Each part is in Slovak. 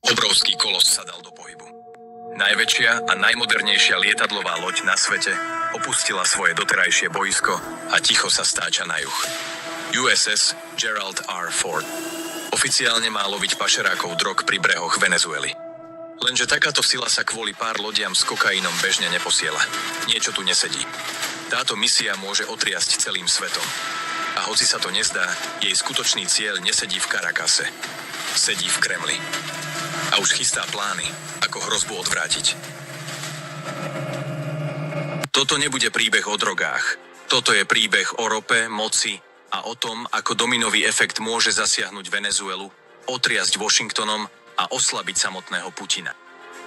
Obrovský kolos sa dal do pohybu. Najväčšia a najmodernejšia lietadlová loď na svete opustila svoje doterajšie boisko a ticho sa stáča na juh. USS Gerald R. Ford oficiálne má loviť pašerákov drog pri brehoch Venezuely. Lenže takáto sila sa kvôli pár lodiam s kokainom bežne neposiela. Niečo tu nesedí. Táto misia môže otriasť celým svetom. A hoci sa to nezdá, jej skutočný cieľ nesedí v Caracase. Sedí v Kremli. A už chystá plány, ako hrozbu odvrátiť. Toto nebude príbeh o drogách. Toto je príbeh o rope, moci a o tom, ako dominový efekt môže zasiahnuť Venezuelu, otriasť Washingtonom a oslabiť samotného Putina.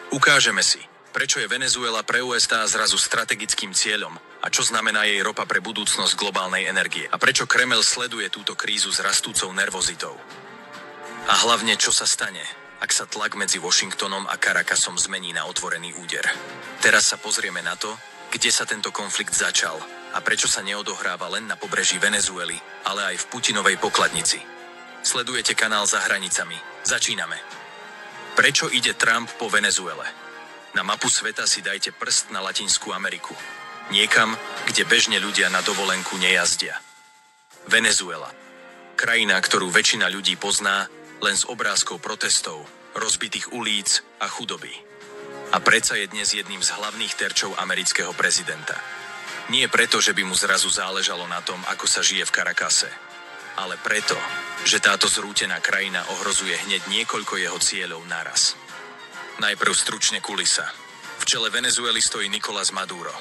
Ukážeme si, prečo je Venezuela pre USA zrazu strategickým cieľom a čo znamená jej ropa pre budúcnosť globálnej energie a prečo Kremel sleduje túto krízu s rastúcou nervozitou. A hlavne, čo sa stane, ak sa tlak medzi Washingtonom a Caracasom zmení na otvorený úder. Teraz sa pozrieme na to, kde sa tento konflikt začal a prečo sa neodohráva len na pobreží Venezuely, ale aj v Putinovej pokladnici. Sledujete kanál Za hranicami. Začíname. Prečo ide Trump po Venezuele? Na mapu sveta si dajte prst na Latinskú Ameriku. Niekam, kde bežne ľudia na dovolenku nejazdia. Venezuela. Krajina, ktorú väčšina ľudí pozná len z obrázkov protestov, rozbitých ulíc a chudoby. A predsa je dnes jedným z hlavných terčov amerického prezidenta. Nie preto, že by mu zrazu záležalo na tom, ako sa žije v Caracase, ale preto, že táto zrútená krajina ohrozuje hneď niekoľko jeho cieľov naraz. Najprv stručne kulisa. V čele Venezuely stojí Nicolás Maduro.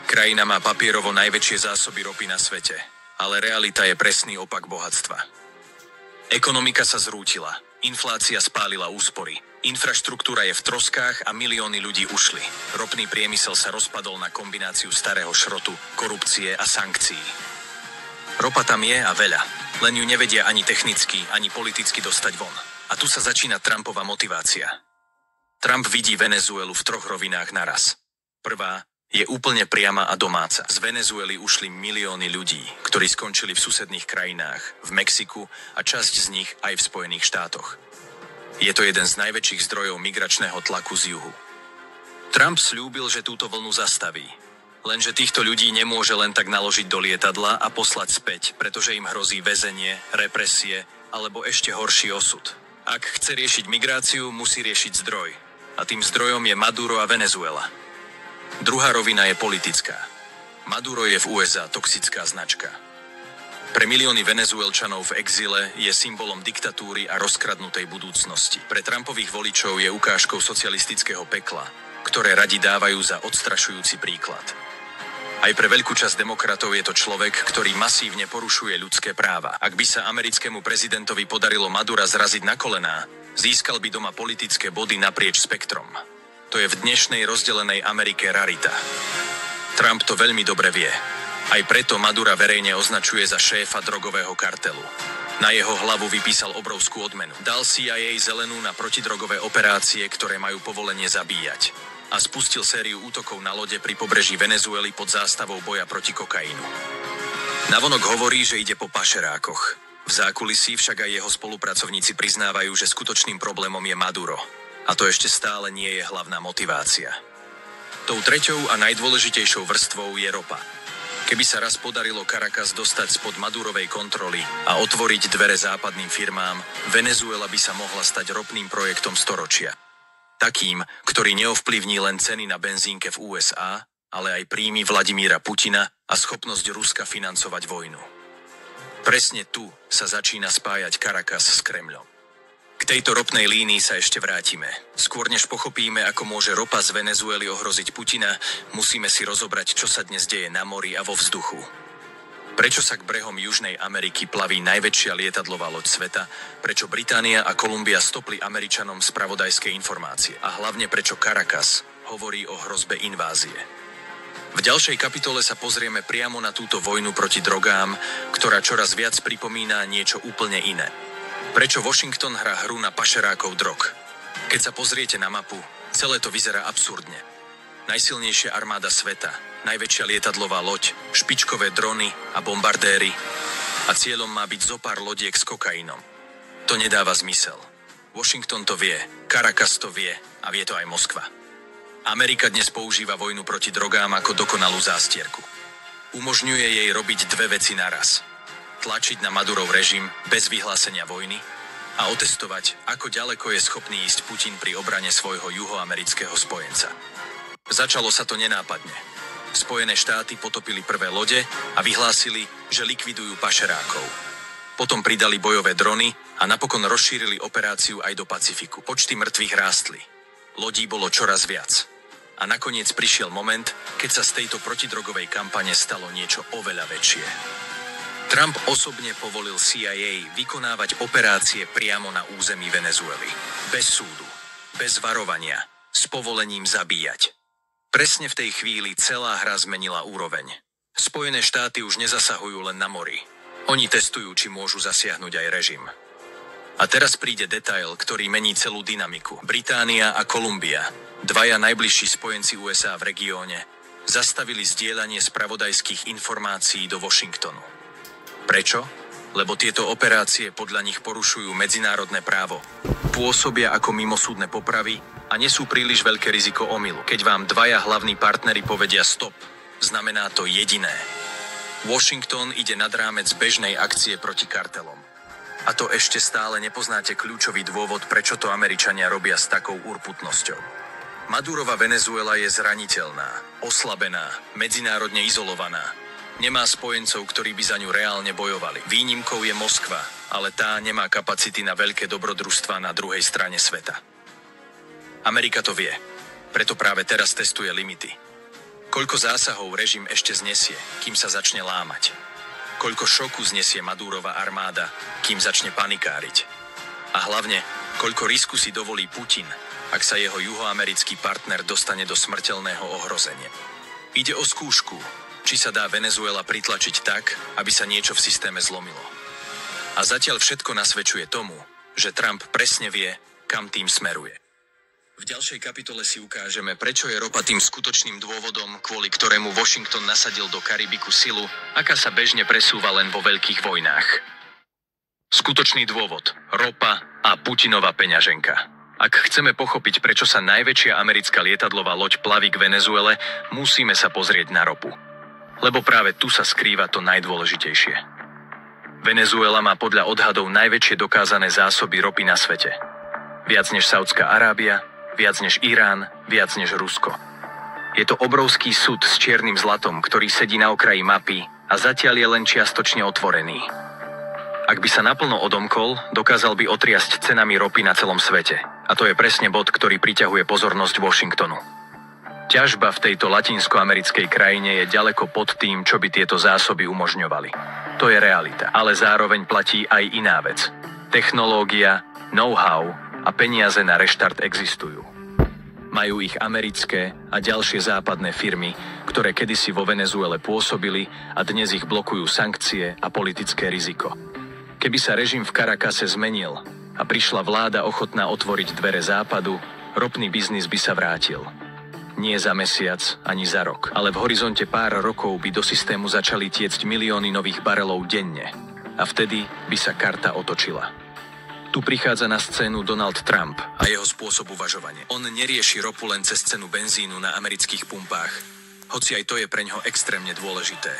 Krajina má papierovo najväčšie zásoby ropy na svete, ale realita je presný opak bohatstva. Ekonomika sa zrútila, inflácia spálila úspory, infraštruktúra je v troskách a milióny ľudí ušli. Ropný priemysel sa rozpadol na kombináciu starého šrotu, korupcie a sankcií. Ropa tam je a veľa, len ju nevedia ani technicky, ani politicky dostať von. A tu sa začína Trumpova motivácia. Trump vidí Venezuelu v 3 rovinách naraz. Prvá je úplne priama a domáca. Z Venezuely ušli milióny ľudí, ktorí skončili v susedných krajinách, v Mexiku a časť z nich aj v Spojených štátoch. Je to jeden z najväčších zdrojov migračného tlaku z juhu. Trump sľúbil, že túto vlnu zastaví. Lenže týchto ľudí nemôže len tak naložiť do lietadla a poslať späť, pretože im hrozí väzenie, represie alebo ešte horší osud. Ak chce riešiť migráciu, musí riešiť zdroj. A tým zdrojom je Maduro a Venezuela. Druhá rovina je politická. Maduro je v USA toxická značka. Pre milióny Venezuelčanov v exíle je symbolom diktatúry a rozkradnutej budúcnosti. Pre Trumpových voličov je ukážkou socialistického pekla, ktoré radi dávajú za odstrašujúci príklad. Aj pre veľkú časť demokratov je to človek, ktorý masívne porušuje ľudské práva. Ak by sa americkému prezidentovi podarilo Madura zraziť na kolená, získal by doma politické body naprieč spektrom. To je v dnešnej rozdelenej Amerike rarita. Trump to veľmi dobre vie. Aj preto Madura verejne označuje za šéfa drogového kartelu. Na jeho hlavu vypísal obrovskú odmenu. Dal CIA zelenú na protidrogové operácie, ktoré majú povolenie zabíjať. A spustil sériu útokov na lode pri pobreží Venezuely pod zástavou boja proti kokainu. Navonok hovorí, že ide po pašerákoch. V zákulisí však aj jeho spolupracovníci priznávajú, že skutočným problémom je Maduro. A to ešte stále nie je hlavná motivácia. Tou treťou a najdôležitejšou vrstvou je ropa. Keby sa raz podarilo Caracas dostať spod Madurovej kontroly a otvoriť dvere západným firmám, Venezuela by sa mohla stať ropným projektom storočia. Takým, ktorý neovplyvní len ceny na benzínke v USA, ale aj príjmy Vladimíra Putina a schopnosť Ruska financovať vojnu. Presne tu sa začína spájať Caracas s Kremľom. K tejto ropnej línii sa ešte vrátime. Skôr než pochopíme, ako môže ropa z Venezuely ohroziť Putina, musíme si rozobrať, čo sa dnes deje na mori a vo vzduchu. Prečo sa k brehom Južnej Ameriky plaví najväčšia lietadlová loď sveta, prečo Británia a Kolumbia stopli Američanom spravodajské informácie a hlavne prečo Caracas hovorí o hrozbe invázie. V ďalšej kapitole sa pozrieme priamo na túto vojnu proti drogám, ktorá čoraz viac pripomína niečo úplne iné. Prečo Washington hrá hru na pašerákov drog? Keď sa pozriete na mapu, celé to vyzerá absurdne. Najsilnejšia armáda sveta, najväčšia lietadlová loď, špičkové drony a bombardéry. A cieľom má byť zopár lodiek s kokainom. To nedáva zmysel. Washington to vie, Caracas to vie a vie to aj Moskva. Amerika dnes používa vojnu proti drogám ako dokonalú zástierku. Umožňuje jej robiť dve veci naraz. Tlačiť na Madurov režim bez vyhlásenia vojny a otestovať, ako ďaleko je schopný ísť Putin pri obrane svojho juhoamerického spojenca. Začalo sa to nenápadne. Spojené štáty potopili prvé lode a vyhlásili, že likvidujú pašerákov. Potom pridali bojové drony a napokon rozšírili operáciu aj do Pacifiku. Počty mŕtvych rástli. Lodí bolo čoraz viac. A nakoniec prišiel moment, keď sa z tejto protidrogovej kampane stalo niečo oveľa väčšie. Trump osobne povolil CIA vykonávať operácie priamo na území Venezuely. Bez súdu, bez varovania, s povolením zabíjať. Presne v tej chvíli celá hra zmenila úroveň. Spojené štáty už nezasahujú len na mori. Oni testujú, či môžu zasiahnuť aj režim. A teraz príde detail, ktorý mení celú dynamiku. Británia a Kolumbia, dvaja najbližší spojenci USA v regióne, zastavili zdieľanie spravodajských informácií do Washingtonu. Prečo? Lebo tieto operácie podľa nich porušujú medzinárodné právo, pôsobia ako mimosúdne popravy a nesú príliš veľké riziko omylu. Keď vám dvaja hlavní partneri povedia stop, znamená to jediné. Washington ide nad rámec bežnej akcie proti kartelom. A to ešte stále nepoznáte kľúčový dôvod, prečo to Američania robia s takou urputnosťou. Madurova Venezuela je zraniteľná, oslabená, medzinárodne izolovaná. Nemá spojencov, ktorí by za ňu reálne bojovali. Výnimkou je Moskva, ale tá nemá kapacity na veľké dobrodružstvá na druhej strane sveta. Amerika to vie, preto práve teraz testuje limity. Koľko zásahov režim ešte znesie, kým sa začne lámať? Koľko šoku znesie Madurova armáda, kým začne panikáriť? A hlavne, koľko risku si dovolí Putin, ak sa jeho juhoamerický partner dostane do smrteľného ohrozenia? Ide o skúšku, či sa dá Venezuela pritlačiť tak, aby sa niečo v systéme zlomilo. A zatiaľ všetko nasvedčuje tomu, že Trump presne vie, kam tým smeruje. V ďalšej kapitole si ukážeme, prečo je ropa tým skutočným dôvodom, kvôli ktorému Washington nasadil do Karibiku silu, aká sa bežne presúva len vo veľkých vojnách. Skutočný dôvod – ropa a Putinova peňaženka. Ak chceme pochopiť, prečo sa najväčšia americká lietadlová loď plaví k Venezuele, musíme sa pozrieť na ropu. Lebo práve tu sa skrýva to najdôležitejšie. Venezuela má podľa odhadov najväčšie dokázané zásoby ropy na svete. Viac než Saudská Arábia, viac než Irán, viac než Rusko. Je to obrovský súd s čiernym zlatom, ktorý sedí na okraji mapy a zatiaľ je len čiastočne otvorený. Ak by sa naplno odomkol, dokázal by otriasť cenami ropy na celom svete. A to je presne bod, ktorý priťahuje pozornosť Washingtonu. Ťažba v tejto latinskoamerickej krajine je ďaleko pod tým, čo by tieto zásoby umožňovali. To je realita, ale zároveň platí aj iná vec. Technológia, know-how a peniaze na reštart existujú. Majú ich americké a ďalšie západné firmy, ktoré kedysi vo Venezuele pôsobili a dnes ich blokujú sankcie a politické riziko. Keby sa režim v Caracase zmenil a prišla vláda ochotná otvoriť dvere západu, ropný biznis by sa vrátil. Nie za mesiac, ani za rok, ale v horizonte pár rokov by do systému začali tiecť milióny nových barelov denne. A vtedy by sa karta otočila. Tu prichádza na scénu Donald Trump a jeho spôsob uvažovania. On nerieši ropu len cez cenu benzínu na amerických pumpách, hoci aj to je preňho extrémne dôležité.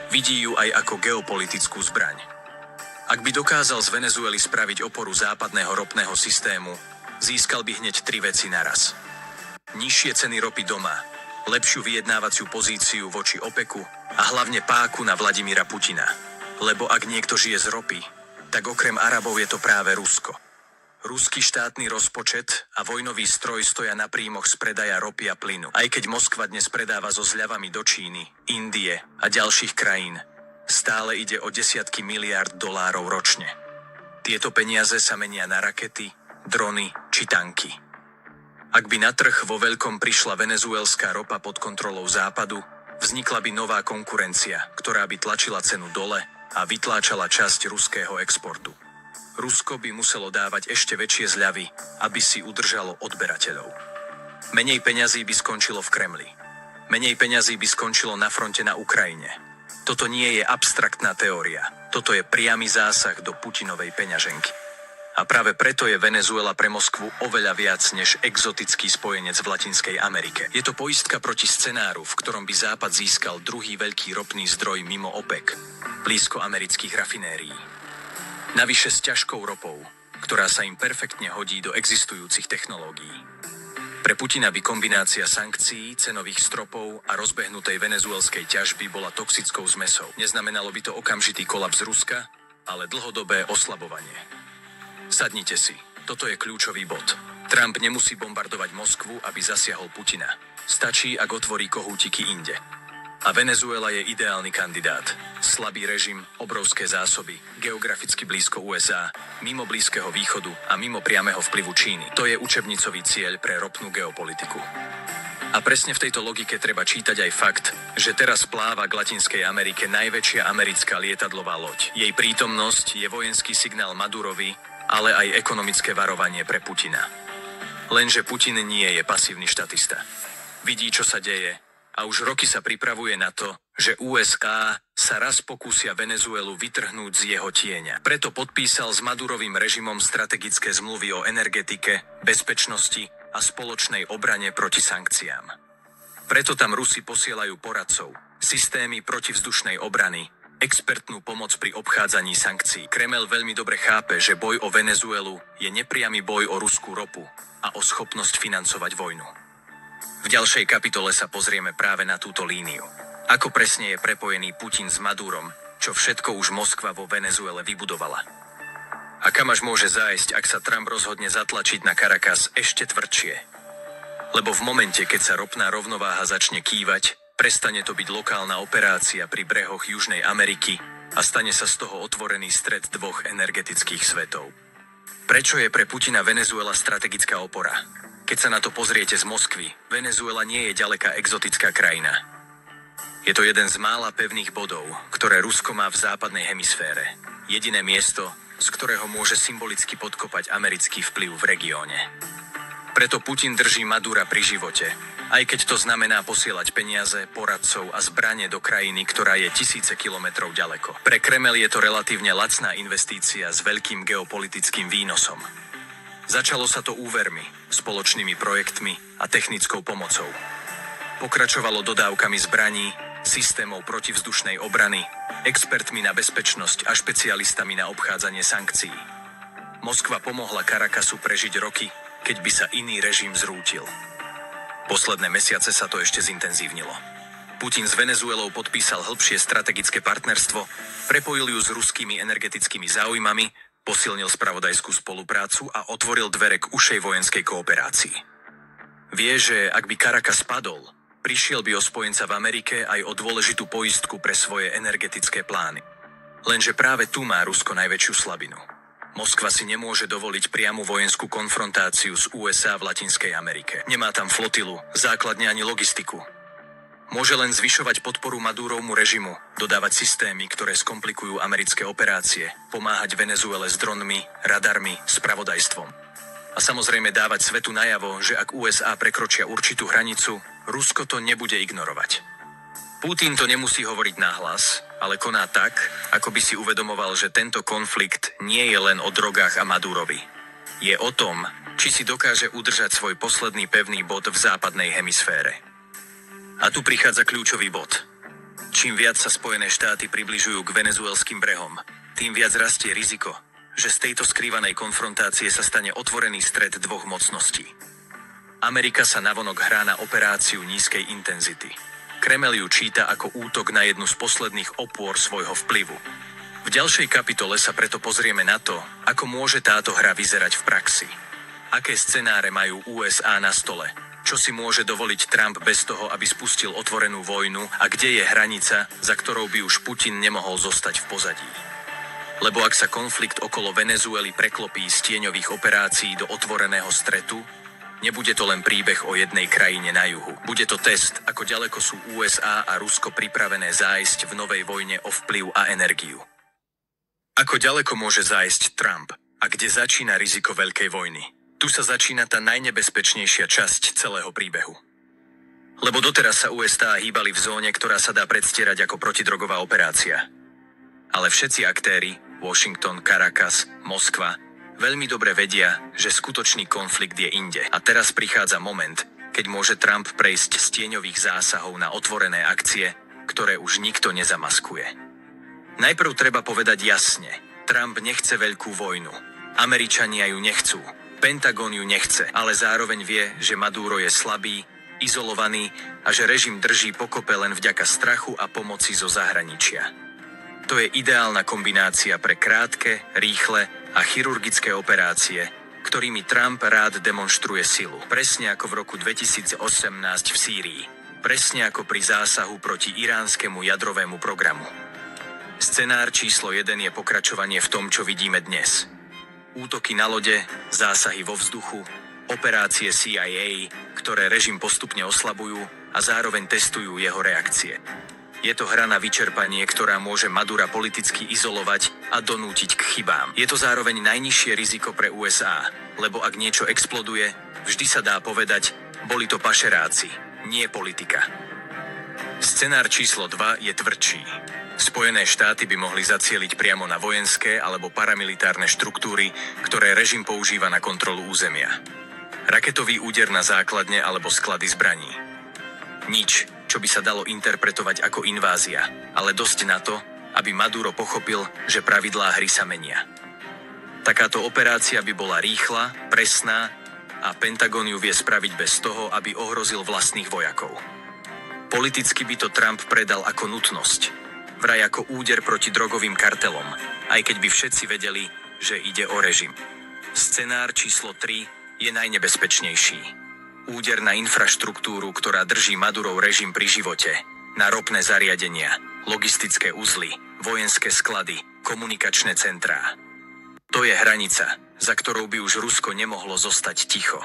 Vidí ju aj ako geopolitickú zbraň. Ak by dokázal z Venezuely spraviť oporu západného ropného systému, získal by hneď 3 veci naraz. Nižšie ceny ropy doma, lepšiu vyjednávaciu pozíciu voči OPECu a hlavne páku na Vladimíra Putina. Lebo ak niekto žije z ropy, tak okrem Arabov je to práve Rusko. Ruský štátny rozpočet a vojnový stroj stoja na príjmoch z predaja ropy a plynu. Aj keď Moskva dnes predáva so zľavami do Číny, Indie a ďalších krajín, stále ide o desiatky miliárd dolárov ročne. Tieto peniaze sa menia na rakety, drony či tanky. Ak by na trh vo veľkom prišla venezuelská ropa pod kontrolou západu, vznikla by nová konkurencia, ktorá by tlačila cenu dole a vytláčala časť ruského exportu. Rusko by muselo dávať ešte väčšie zľavy, aby si udržalo odberateľov. Menej peňazí by skončilo v Kremli. Menej peňazí by skončilo na fronte na Ukrajine. Toto nie je abstraktná teória. Toto je priamy zásah do Putinovej peňaženky. A práve preto je Venezuela pre Moskvu oveľa viac než exotický spojenec v Latinskej Amerike. Je to poistka proti scenáru, v ktorom by Západ získal druhý veľký ropný zdroj mimo OPEC, blízko amerických rafinérií. Navyše s ťažkou ropou, ktorá sa im perfektne hodí do existujúcich technológií. Pre Putina by kombinácia sankcií, cenových stropov a rozbehnutej venezuelskej ťažby bola toxickou zmesou. Neznamenalo by to okamžitý kolaps Ruska, ale dlhodobé oslabovanie. Sadnite si, toto je kľúčový bod. Trump nemusí bombardovať Moskvu, aby zasiahol Putina. Stačí, ak otvorí kohútiky inde. A Venezuela je ideálny kandidát. Slabý režim, obrovské zásoby, geograficky blízko USA, mimo Blízkeho východu a mimo priameho vplyvu Číny. To je učebnicový cieľ pre ropnú geopolitiku. A presne v tejto logike treba čítať aj fakt, že teraz pláva k Latinskej Amerike najväčšia americká lietadlová loď. Jej prítomnosť je vojenský signál Madurovi, ale aj ekonomické varovanie pre Putina. Lenže Putin nie je pasívny štatista. Vidí, čo sa deje a už roky sa pripravuje na to, že USA sa raz pokúsia Venezuelu vytrhnúť z jeho tieňa. Preto podpísal s Madurovým režimom strategické zmluvy o energetike, bezpečnosti a spoločnej obrane proti sankciám. Preto tam Rusi posielajú poradcov, systémy protivzdušnej obrany, expertnú pomoc pri obchádzaní sankcií. Kremel veľmi dobre chápe, že boj o Venezuelu je nepriamy boj o ruskú ropu a o schopnosť financovať vojnu. V ďalšej kapitole sa pozrieme práve na túto líniu. Ako presne je prepojený Putin s Madurom, čo všetko už Moskva vo Venezuele vybudovala. A kam až môže zájsť, ak sa Trump rozhodne zatlačiť na Caracas ešte tvrdšie. Lebo v momente, keď sa ropná rovnováha začne kývať, prestane to byť lokálna operácia pri brehoch Južnej Ameriky a stane sa z toho otvorený stret dvoch energetických svetov. Prečo je pre Putina Venezuela strategická opora? Keď sa na to pozriete z Moskvy, Venezuela nie je ďaleká exotická krajina. Je to jeden z mála pevných bodov, ktoré Rusko má v západnej hemisfére. Jediné miesto, z ktorého môže symbolicky podkopať americký vplyv v regióne. Preto Putin drží Madura pri živote, aj keď to znamená posielať peniaze, poradcov a zbrane do krajiny, ktorá je tisíce kilometrov ďaleko. Pre Kremel je to relatívne lacná investícia s veľkým geopolitickým výnosom. Začalo sa to úvermi, spoločnými projektmi a technickou pomocou. Pokračovalo dodávkami zbraní, systémov protivzdušnej obrany, expertmi na bezpečnosť a špecialistami na obchádzanie sankcií. Moskva pomohla Caracasu prežiť roky, keď by sa iný režim zrútil. Posledné mesiace sa to ešte zintenzívnilo. Putin s Venezuelou podpísal hĺbšie strategické partnerstvo, prepojil ju s ruskými energetickými záujmami, posilnil spravodajskú spoluprácu a otvoril dvere k ušej vojenskej kooperácii. Vie, že ak by Caracas padol, prišiel by o spojenca v Amerike aj o dôležitú poistku pre svoje energetické plány. Lenže práve tu má Rusko najväčšiu slabinu. Moskva si nemôže dovoliť priamu vojenskú konfrontáciu s USA v Latinskej Amerike. Nemá tam flotilu, základne ani logistiku. Môže len zvyšovať podporu Madurovmu režimu, dodávať systémy, ktoré skomplikujú americké operácie, pomáhať Venezuele s dronmi, radarmi, spravodajstvom. A samozrejme dávať svetu najavo, že ak USA prekročia určitú hranicu, Rusko to nebude ignorovať. Putin to nemusí hovoriť nahlas, ale koná tak, ako by si uvedomoval, že tento konflikt nie je len o drogách a Madurovi. Je o tom, či si dokáže udržať svoj posledný pevný bod v západnej hemisfére. A tu prichádza kľúčový bod. Čím viac sa Spojené štáty približujú k venezuelským brehom, tým viac rastie riziko, že z tejto skrývanej konfrontácie sa stane otvorený stret dvoch mocností. Amerika sa navonok hrá na operáciu nízkej intenzity. Kremel ju číta ako útok na jednu z posledných opôr svojho vplyvu. V ďalšej kapitole sa preto pozrieme na to, ako môže táto hra vyzerať v praxi. Aké scenáre majú USA na stole? Čo si môže dovoliť Trump bez toho, aby spustil otvorenú vojnu a kde je hranica, za ktorou by už Putin nemohol zostať v pozadí? Lebo ak sa konflikt okolo Venezuely preklopí z tieňových operácií do otvoreného stretu, nebude to len príbeh o jednej krajine na juhu. Bude to test, ako ďaleko sú USA a Rusko pripravené zájsť v novej vojne o vplyv a energiu. Ako ďaleko môže zájsť Trump a kde začína riziko veľkej vojny? Tu sa začína tá najnebezpečnejšia časť celého príbehu. Lebo doteraz sa USA hýbali v zóne, ktorá sa dá predstierať ako protidrogová operácia. Ale všetci aktéri, Washington, Caracas, Moskva, Veľmi dobre vedia, že skutočný konflikt je inde. A teraz prichádza moment, keď môže Trump prejsť z tieňových zásahov na otvorené akcie, ktoré už nikto nezamaskuje. Najprv treba povedať jasne, Trump nechce veľkú vojnu. Američania ju nechcú. Pentagon ju nechce, ale zároveň vie, že Maduro je slabý, izolovaný a že režim drží pokope len vďaka strachu a pomoci zo zahraničia. To je ideálna kombinácia pre krátke, rýchle a chirurgické operácie, ktorými Trump rád demonštruje silu. Presne ako v roku 2018 v Sýrii. Presne ako pri zásahu proti iránskemu jadrovému programu. Scenár číslo 1 je pokračovanie v tom, čo vidíme dnes. Útoky na lode, zásahy vo vzduchu, operácie CIA, ktoré režim postupne oslabujú a zároveň testujú jeho reakcie. Je to hra na vyčerpanie, ktorá môže Madura politicky izolovať a donútiť k chybám. Je to zároveň najnižšie riziko pre USA, lebo ak niečo exploduje, vždy sa dá povedať, boli to pašeráci, nie politika. Scenár číslo 2 je tvrdší. Spojené štáty by mohli zacieliť priamo na vojenské alebo paramilitárne štruktúry, ktoré režim používa na kontrolu územia. Raketový úder na základne alebo sklady zbraní. Nič, čo by sa dalo interpretovať ako invázia, ale dosť na to, aby Maduro pochopil, že pravidlá hry sa menia. Takáto operácia by bola rýchla, presná a Pentagon ju vie spraviť bez toho, aby ohrozil vlastných vojakov. Politicky by to Trump predal ako nutnosť, vraj ako úder proti drogovým kartelom, aj keď by všetci vedeli, že ide o režim. Scenár číslo 3 je najnebezpečnejší. Úder na infraštruktúru, ktorá drží Madurov režim pri živote, na ropné zariadenia, logistické uzly, vojenské sklady, komunikačné centrá. To je hranica, za ktorou by už Rusko nemohlo zostať ticho.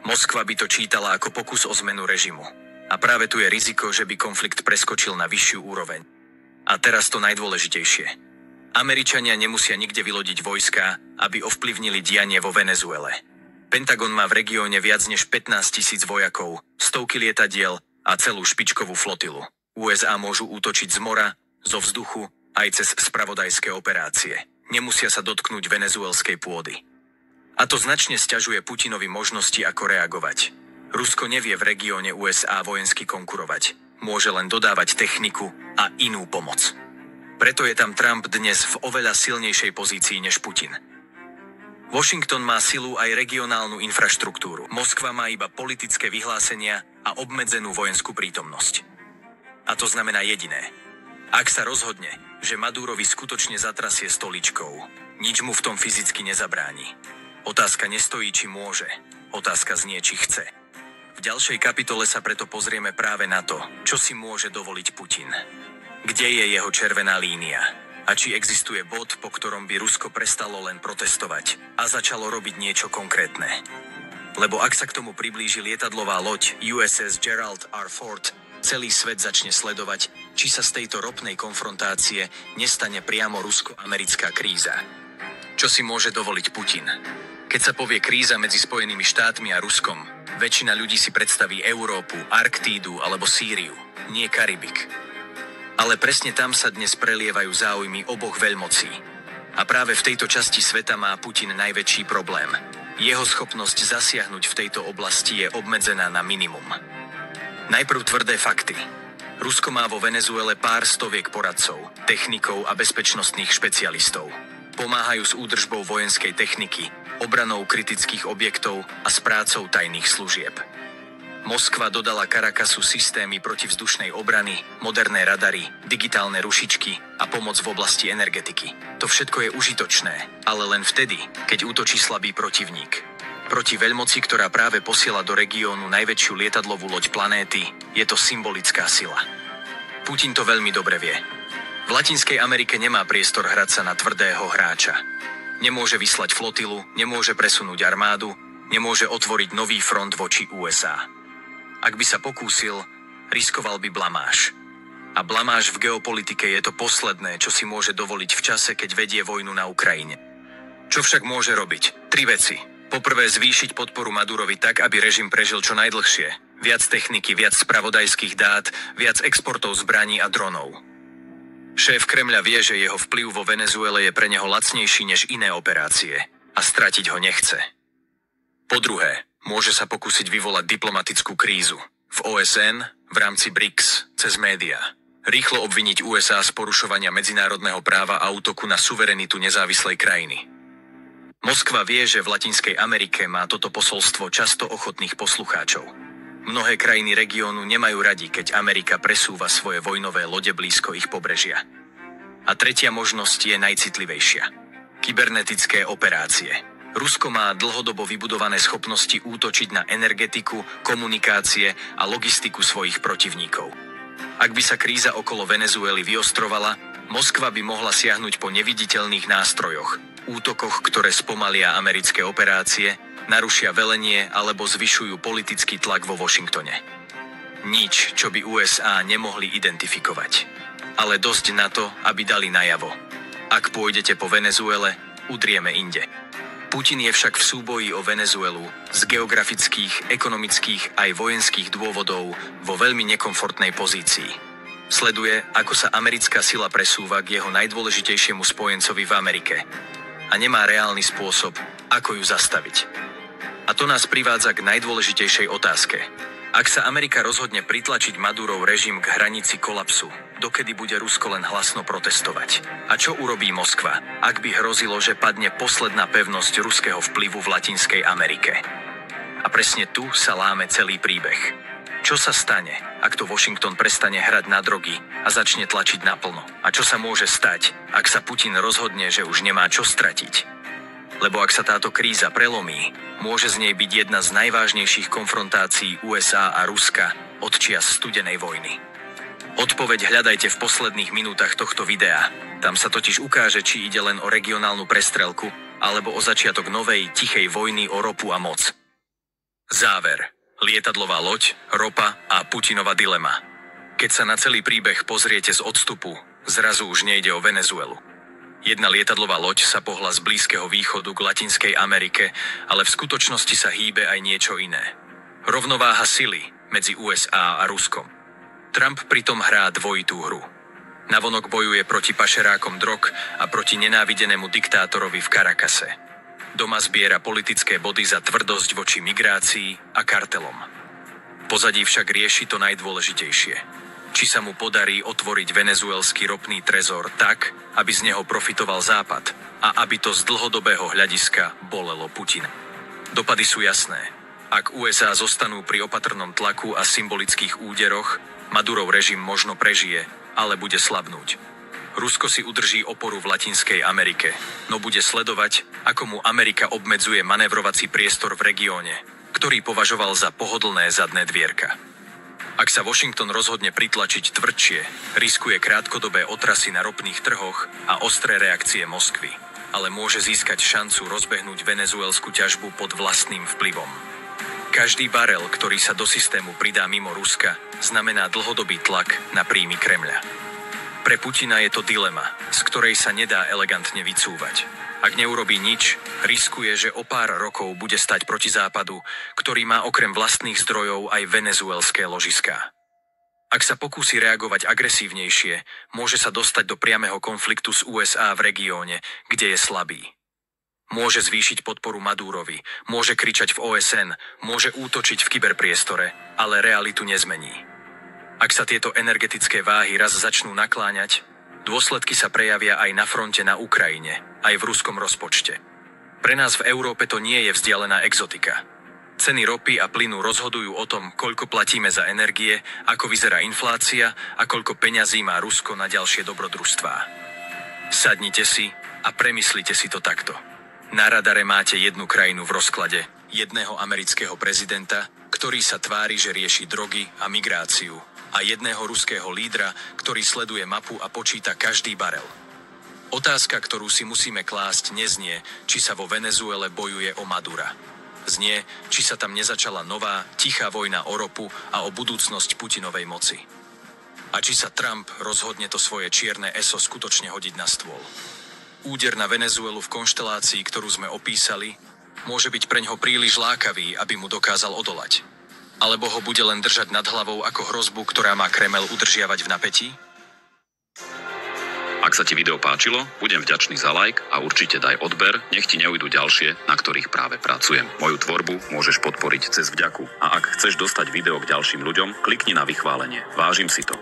Moskva by to čítala ako pokus o zmenu režimu. A práve tu je riziko, že by konflikt preskočil na vyššiu úroveň. A teraz to najdôležitejšie. Američania nemusia nikde vylodiť vojská, aby ovplyvnili dianie vo Venezuele. Pentagon má v regióne viac než 15 000 vojakov, stovky lietadiel a celú špičkovú flotilu. USA môžu útočiť z mora, zo vzduchu, aj cez spravodajské operácie. Nemusia sa dotknúť venezuelskej pôdy. A to značne sťažuje Putinovi možnosti, ako reagovať. Rusko nevie v regióne USA vojensky konkurovať. Môže len dodávať techniku a inú pomoc. Preto je tam Trump dnes v oveľa silnejšej pozícii než Putin. Washington má silu aj regionálnu infraštruktúru. Moskva má iba politické vyhlásenia a obmedzenú vojenskú prítomnosť. A to znamená jediné. Ak sa rozhodne, že Madurovi skutočne zatrasie stoličkou, nič mu v tom fyzicky nezabráni. Otázka nestojí, či môže. Otázka znie, či chce. V ďalšej kapitole sa preto pozrieme práve na to, čo si môže dovoliť Putin. Kde je jeho červená línia? A či existuje bod, po ktorom by Rusko prestalo len protestovať a začalo robiť niečo konkrétne? Lebo ak sa k tomu priblíži lietadlová loď USS Gerald R. Ford, celý svet začne sledovať, či sa z tejto ropnej konfrontácie nestane priamo rusko-americká kríza. Čo si môže dovoliť Putin? Keď sa povie kríza medzi Spojenými štátmi a Ruskom, väčšina ľudí si predstaví Európu, Arktídu alebo Sýriu, nie Karibik. Ale presne tam sa dnes prelievajú záujmy oboch veľmocí. A práve v tejto časti sveta má Putin najväčší problém. Jeho schopnosť zasiahnuť v tejto oblasti je obmedzená na minimum. Najprv tvrdé fakty. Rusko má vo Venezuele pár stoviek poradcov, technikov a bezpečnostných špecialistov. Pomáhajú s údržbou vojenskej techniky, obranou kritických objektov a s prácou tajných služieb. Moskva dodala Caracasu systémy protivzdušnej obrany, moderné radary, digitálne rušičky a pomoc v oblasti energetiky. To všetko je užitočné, ale len vtedy, keď útočí slabý protivník. Proti veľmoci, ktorá práve posiela do regiónu najväčšiu lietadlovú loď planéty, je to symbolická sila. Putin to veľmi dobre vie. V Latinskej Amerike nemá priestor hrať sa na tvrdého hráča. Nemôže vyslať flotilu, nemôže presunúť armádu, nemôže otvoriť nový front voči USA. Ak by sa pokúsil, riskoval by blamáž. A blamáž v geopolitike je to posledné, čo si môže dovoliť v čase, keď vedie vojnu na Ukrajine. Čo však môže robiť? 3 veci. Poprvé, zvýšiť podporu Madurovi tak, aby režim prežil čo najdlhšie. Viac techniky, viac spravodajských dát, viac exportov zbraní a dronov. Šéf Kremľa vie, že jeho vplyv vo Venezuele je pre neho lacnejší než iné operácie. a stratiť ho nechce. Po druhé, môže sa pokúsiť vyvolať diplomatickú krízu v OSN, v rámci BRICS, cez médiá. Rýchlo obviniť USA z porušovania medzinárodného práva a útoku na suverenitu nezávislej krajiny. Moskva vie, že v Latinskej Amerike má toto posolstvo často ochotných poslucháčov. Mnohé krajiny regiónu nemajú radi, keď Amerika presúva svoje vojnové lode blízko ich pobrežia. A tretia možnosť je najcitlivejšia. Kybernetické operácie. Rusko má dlhodobo vybudované schopnosti útočiť na energetiku, komunikácie a logistiku svojich protivníkov. Ak by sa kríza okolo Venezuely vyostrovala, Moskva by mohla siahnuť po neviditeľných nástrojoch, útokoch, ktoré spomalia americké operácie, narušia velenie alebo zvyšujú politický tlak vo Washingtone. Nič, čo by USA nemohli identifikovať. Ale dosť na to, aby dali najavo. Ak pôjdete po Venezuele, udrieme inde. Putin je však v súboji o Venezuelu z geografických, ekonomických aj vojenských dôvodov vo veľmi nekomfortnej pozícii. Sleduje, ako sa americká sila presúva k jeho najdôležitejšiemu spojencovi v Amerike a nemá reálny spôsob, ako ju zastaviť. A to nás privádza k najdôležitejšej otázke. Ak sa Amerika rozhodne pritlačiť Madurov režim k hranici kolapsu, dokedy bude Rusko len hlasno protestovať? A čo urobí Moskva, ak by hrozilo, že padne posledná pevnosť ruského vplyvu v Latinskej Amerike? A presne tu sa láme celý príbeh. Čo sa stane, ak to Washington prestane hrať na drogy a začne tlačiť naplno? A čo sa môže stať, ak sa Putin rozhodne, že už nemá čo stratiť? Lebo ak sa táto kríza prelomí, môže z nej byť jedna z najvážnejších konfrontácií USA a Ruska od čias studenej vojny. Odpoveď hľadajte v posledných minútach tohto videa. Tam sa totiž ukáže, či ide len o regionálnu prestrelku, alebo o začiatok novej, tichej vojny o ropu a moc. Záver. Lietadlová loď, ropa a Putinova dilema. Keď sa na celý príbeh pozriete z odstupu, zrazu už nejde o Venezuelu. Jedna lietadlová loď sa pohla z Blízkeho východu k Latinskej Amerike, ale v skutočnosti sa hýbe aj niečo iné. Rovnováha sily medzi USA a Ruskom. Trump pritom hrá dvojitú hru. Navonok bojuje proti pašerákom drog a proti nenávidenému diktátorovi v Caracase. Doma zbiera politické body za tvrdosť voči migrácii a kartelom. Pozadí však rieši to najdôležitejšie. Či sa mu podarí otvoriť venezuelský ropný trezor tak, aby z neho profitoval Západ a aby to z dlhodobého hľadiska bolelo Putina. Dopady sú jasné. Ak USA zostanú pri opatrnom tlaku a symbolických úderoch, Madurov režim možno prežije, ale bude slabnúť. Rusko si udrží oporu v Latinskej Amerike, no bude sledovať, ako mu Amerika obmedzuje manévrovací priestor v regióne, ktorý považoval za pohodlné zadné dvierka. Ak sa Washington rozhodne pritlačiť tvrdšie, riskuje krátkodobé otrasy na ropných trhoch a ostré reakcie Moskvy, ale môže získať šancu rozbehnúť venezuelskú ťažbu pod vlastným vplyvom. Každý barel, ktorý sa do systému pridá mimo Ruska, znamená dlhodobý tlak na príjmy Kremľa. Pre Putina je to dilema, z ktorej sa nedá elegantne vycúvať. Ak neurobí nič, riskuje, že o pár rokov bude stať proti Západu, ktorý má okrem vlastných zdrojov aj venezuelské ložiská. Ak sa pokúsi reagovať agresívnejšie, môže sa dostať do priameho konfliktu s USA v regióne, kde je slabý. Môže zvýšiť podporu Madurovi, môže kričať v OSN, môže útočiť v kyberpriestore, ale realitu nezmení. Ak sa tieto energetické váhy raz začnú nakláňať, dôsledky sa prejavia aj na fronte na Ukrajine, aj v ruskom rozpočte. Pre nás v Európe to nie je vzdialená exotika. Ceny ropy a plynu rozhodujú o tom, koľko platíme za energie, ako vyzerá inflácia a koľko peňazí má Rusko na ďalšie dobrodružstvá. Sadnite si a premyslite si to takto. Na radare máte jednu krajinu v rozklade, jedného amerického prezidenta, ktorý sa tvári, že rieši drogy a migráciu, a jedného ruského lídra, ktorý sleduje mapu a počíta každý barel. Otázka, ktorú si musíme klásť, neznie, či sa vo Venezuele bojuje o Madura. Znie, či sa tam nezačala nová, tichá vojna o ropu a o budúcnosť Putinovej moci. A či sa Trump rozhodne to svoje čierne eso skutočne hodiť na stôl. Úder na Venezuelu v konštelácii, ktorú sme opísali, môže byť preňho príliš lákavý, aby mu dokázal odolať. Alebo ho bude len držať nad hlavou ako hrozbu, ktorá má Kremel udržiavať v napätí? Ak sa ti video páčilo, budem vďačný za like a určite daj odber, nech ti neujdu ďalšie, na ktorých práve pracujem. Moju tvorbu môžeš podporiť cez vďaku. A ak chceš dostať video k ďalším ľuďom, klikni na vychválenie. Vážim si to.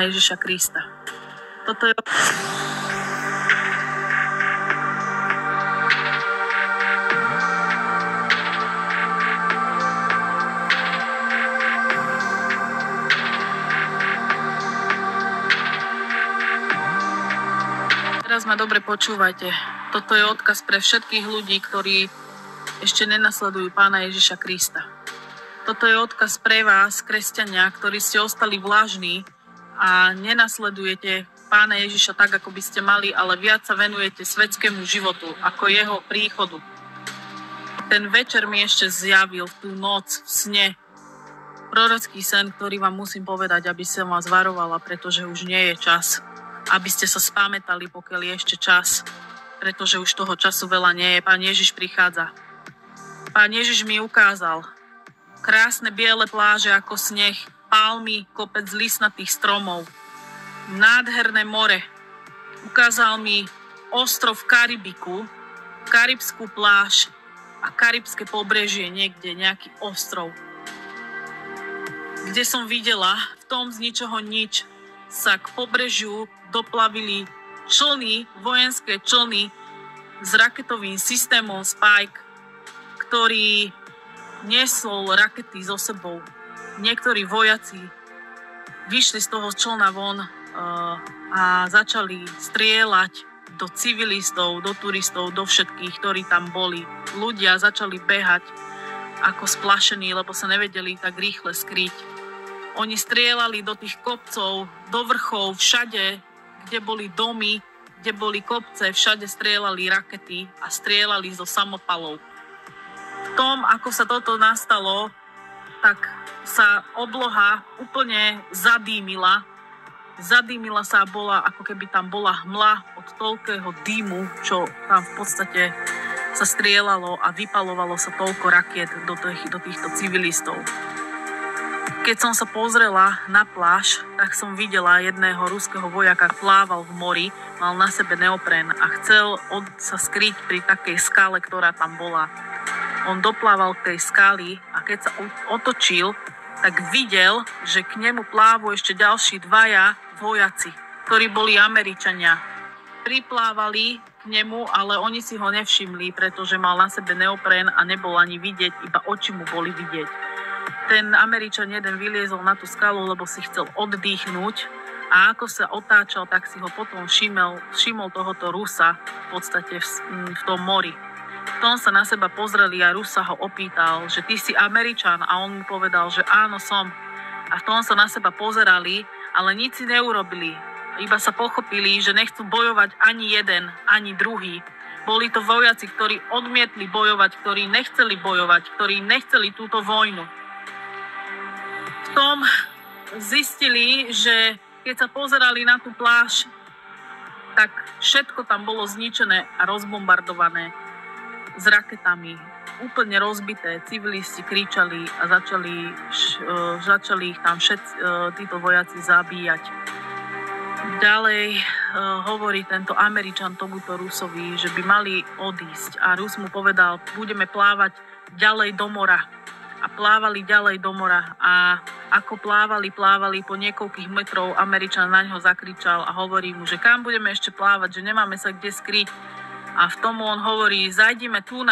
Ježiša Krista. Toto je... Teraz ma dobre počúvajte. Toto je odkaz pre všetkých ľudí, ktorí ešte nenasledujú Pána Ježiša Krista. Toto je odkaz pre vás, kresťania, ktorí ste ostali vlažní a nenasledujete Pána Ježiša tak, ako by ste mali, ale viac sa venujete svetskému životu, ako jeho príchodu. Ten večer mi ešte zjavil, tú noc v sne, prorocký sen, ktorý vám musím povedať, aby som vás varovala, pretože už nie je čas. Aby ste sa spamätali, pokiaľ je ešte čas, pretože už toho času veľa nie je. Pán Ježiš prichádza. Pán Ježiš mi ukázal krásne biele pláže ako sneh, palmy, kopec listnatých stromov, nádherné more. Ukázal mi ostrov v Karibiku, karibskú pláž a karibské pobrežie niekde, nejaký ostrov, kde som videla v tom z ničoho nič sa k pobrežiu doplavili člny, vojenské člny s raketovým systémom Spike, ktorý niesol rakety so sebou. Niektorí vojaci vyšli z toho člna von a začali strieľať do civilistov, do turistov, do všetkých, ktorí tam boli. Ľudia začali behať ako splašení, lebo sa nevedeli tak rýchle skryť. Oni strieľali do tých kopcov, do vrchov, všade, kde boli domy, kde boli kopce, všade strieľali rakety a strieľali zo samopalov. V tom, ako sa toto nastalo, tak sa obloha úplne zadýmila. Zadýmila sa a bola, ako keby tam bola hmla od toľkého dýmu, čo tam v podstate sa strieľalo a vypalovalo sa toľko rakiet do týchto civilistov. Keď som sa pozrela na pláž, tak som videla jedného ruského vojaka, plával v mori, mal na sebe neopren a chcel sa skryť pri takej skale, ktorá tam bola. On doplával k tej skali a keď sa otočil, tak videl, že k nemu plávajú ešte ďalší dvaja vojaci, ktorí boli Američania. Priplávali k nemu, ale oni si ho nevšimli, pretože mal na sebe neopren a nebol ani vidieť, iba oči mu boli vidieť. Ten Američan jeden vyliezol na tú skalu, lebo si chcel oddychnúť a ako sa otáčal, tak si ho potom všimol tohoto Rusa v podstate v tom mori. V tom sa na seba pozreli a Rus sa ho opýtal, že ty si Američan, a on mu povedal, že áno, som. A v tom sa na seba pozerali, ale nič si neurobili. Iba sa pochopili, že nechcú bojovať ani jeden, ani druhý. Boli to vojaci, ktorí odmietli bojovať, ktorí nechceli bojovať, ktorí nechceli túto vojnu. V tom zistili, že keď sa pozerali na tú pláž, tak všetko tam bolo zničené a rozbombardované s raketami. Úplne rozbité, civilisti kričali a začali ich tam všetci títo vojaci zabíjať. Ďalej hovorí tento Američan tomuto Rusovi, že by mali odísť a Rus mu povedal, budeme plávať ďalej do mora. A plávali ďalej do mora a ako plávali po niekoľkých metrov, Američan na ňo zakričal a hovorí mu, že kam budeme ešte plávať, že nemáme sa kde skryť. A v tomu on hovorí, zajdime tu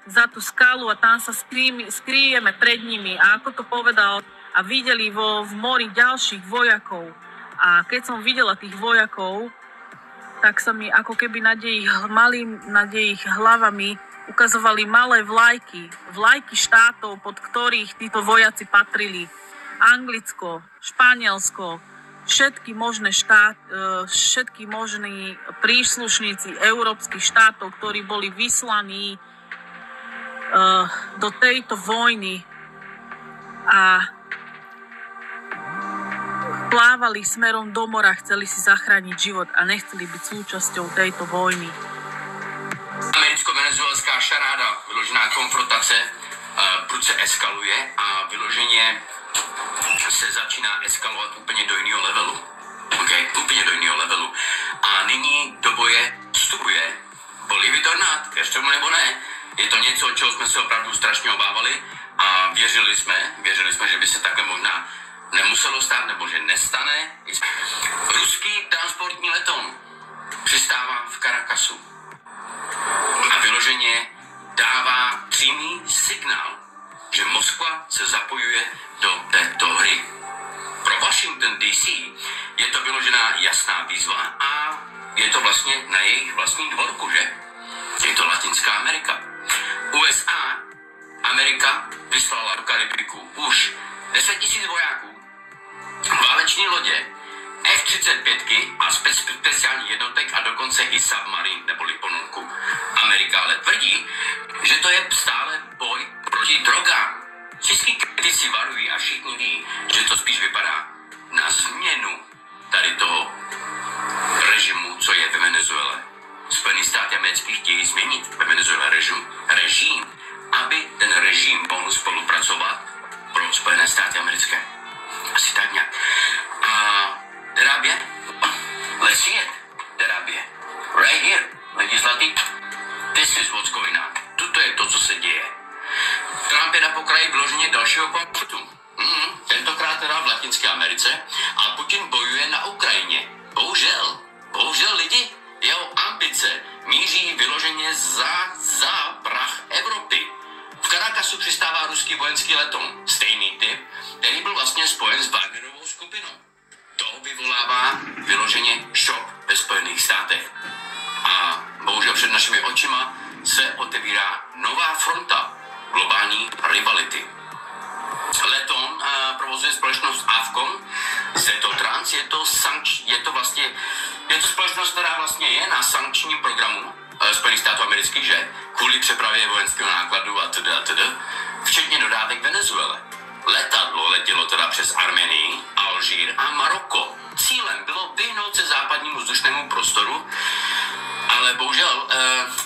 za tú skalu a tam sa skryjeme pred nimi. A ako to povedal a videli v mori ďalších vojakov. A keď som videla tých vojakov, tak sa mi ako keby nad ich hlavami ukazovali malé vlajky štátov, pod ktorých títo vojaci patrili. Anglicko, Španielsko, všetky možní príslušníci európskych štátov, ktorí boli vyslaní do tejto vojny a plávali smerom do mora, chceli si zachrániť život a nechceli byť súčasťou tejto vojny. Americko-venezuelská šaráda, vyložená konfrontace, prudce eskaluje a vyloženě se začíná eskalovat úplně do jiného levelu. Okay? Úplně do jiného levelu. A nyní do boje vstupuje, believe it or not, věř tomu nebo ne, je to něco, čeho jsme se opravdu strašně obávali a věřili jsme, že by se takhle možná nemuselo stát, nebo že nestane. Ruský transportní letoun přistává v Caracasu a vyloženě dává přímý signál, že Moskva se zapojuje do této hry. Pro Washington DC je to vyložená jasná výzva a je to vlastně na jejich vlastní dvorku, že? Je to Latinská Amerika. USA, Amerika vyslala do Karibiku už 10 000 vojáků, váleční lodě, F-35 a speciální jednotek a dokonce i submarine neboli ponorku. Amerika ale tvrdí, že to je stále boj proti drogám. Čistí kritici varují a všichni ví, že to spíš vypadá na změnu tady toho režimu, co je ve Venezuele. Spojené státy americké chtějí změnit ve Venezuele režim, aby ten režim mohl spolupracovat pro Spojené státy americké. Asi tak nějak. A Derábě? Let's see it. Derábě. Right here. Legislative. This is what's going on. Toto je to, co se děje. Trump je na pokraji vyloženě dalšího konfliktu. Tentokrát teda v Latinské Americe a Putin bojuje na Ukrajině. Bohužel lidi, jeho ambice míří vyloženě za prach Evropy. V Caracasu přistává ruský vojenský letoun, stejný typ, který byl vlastně spojen s Wagnerovou skupinou. To vyvolává vyloženě šok ve Spojených státech. A bohužel před našimi očima se otevírá nová fronta globální rivality. Letoun provozuje společnost Avcon, Zetotrans, je to společnost, která vlastně je na sankčním programu Spojených států amerických, že? Kvůli přepravě vojenského nákladu a td. Včetně dodávek Venezuele. Letadlo letělo teda přes Armenii, Alžír a Maroko. Cílem bylo vyhnout se západnímu vzdušnému prostoru, ale bohužel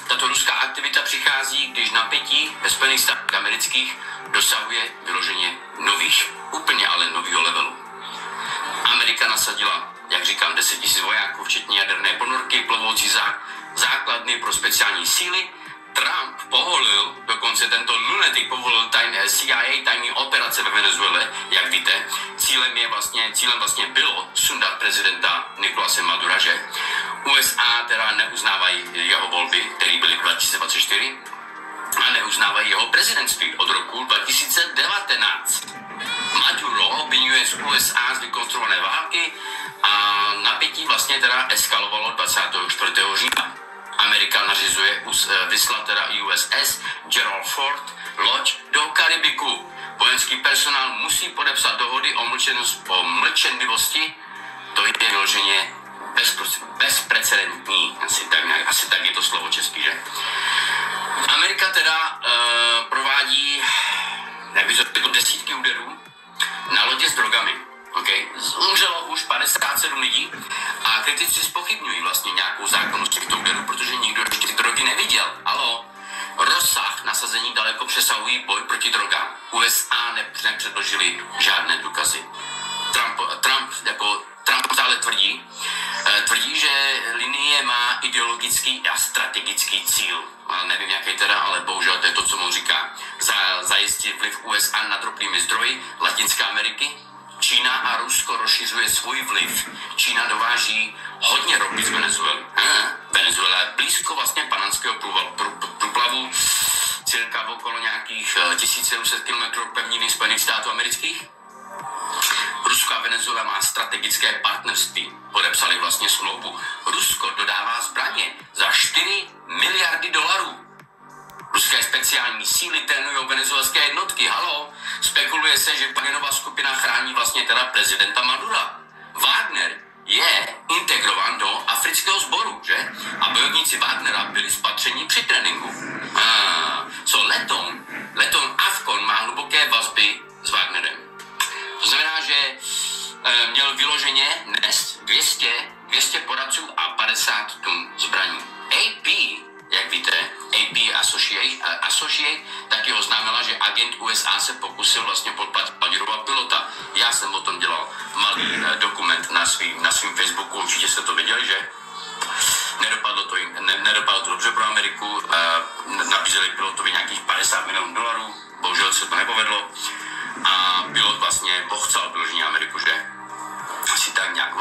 tato ruská aktivita přichází, když napětí ve Spojených státech amerických dosahuje vyloženě úplně nového levelu. Amerika nasadila, jak říkám, 10 000 vojáků, včetně jaderné ponorky, plovoucí základny pro speciální síly. Trump povolil, dokonce tento lunatik povolil CIA tajné operace ve Venezuele, jak víte. Cílem vlastně bylo sundat prezidenta Nicolase Madura, že? USA teda neuznávají jeho volby, které byly v 2024, a neuznávají jeho prezidentství od roku 2019. Maduro obvinuje z USA z vykonstruované války a napětí vlastně teda eskalovalo 24. října. Amerika nařizuje vyslat teda USS Gerald Ford loď do Karibiku. Vojenský personál musí podepsat dohody o mlčenlivosti. To je vyloženě bezprecedentní. Asi tak je to slovo český, že? Amerika teda provádí desítky úderů na lodě s drogami. Okay? Umřelo už 57 lidí a kritici zpochybňují vlastně nějakou zákonnost těchto úderů, protože nikdo ještě ty drogy neviděl. Rozsah nasazení daleko přesahují boj proti drogám. USA nepředložili žádné důkazy. Trump stále tvrdí, že linie má ideologický a strategický cíl. Nevím, jaký teda, ale bohužel to je to, co mu říká. Zajistit vliv USA nad ropnými zdroji Latinské Ameriky. Čína a Rusko rozšiřuje svůj vliv. Čína dováží hodně ropy z Venezuely. Venezuela je blízko vlastně Panamského průplavu, cirka okolo nějakých 1700 km pevniny Spojených států amerických. Rusko a Venezuela má strategické partnerství. Podepsali vlastně smlouvu. Rusko dodává zbraně za 4 miliardy dolarů. Ruské speciální síly trénují venezuelské jednotky. Spekuluje se, že Wagnerova skupina chrání vlastně teda prezidenta Madura. Wagner je integrován do afrického sboru, že? A bojovníci Wagnera byli spatřeni při tréninku. Letoun Avcon má hluboké vazby s Wagnerem. To znamená, že měl vyloženě nést 200 poradců a 50 tun zbraní. AP jak víte, AP Associate taky oznámila, že agent USA se pokusil vlastně podplatit Madurova pilota. Já jsem o tom dělal malý dokument na svým Facebooku, určitě jste to viděli, že? Nedopadlo to dobře pro Ameriku, nabízeli pilotovi nějakých $50 milionů, bohužel se to nepovedlo a pilot vlastně pochcal vyloženě Ameriku, že? Asi tak nějak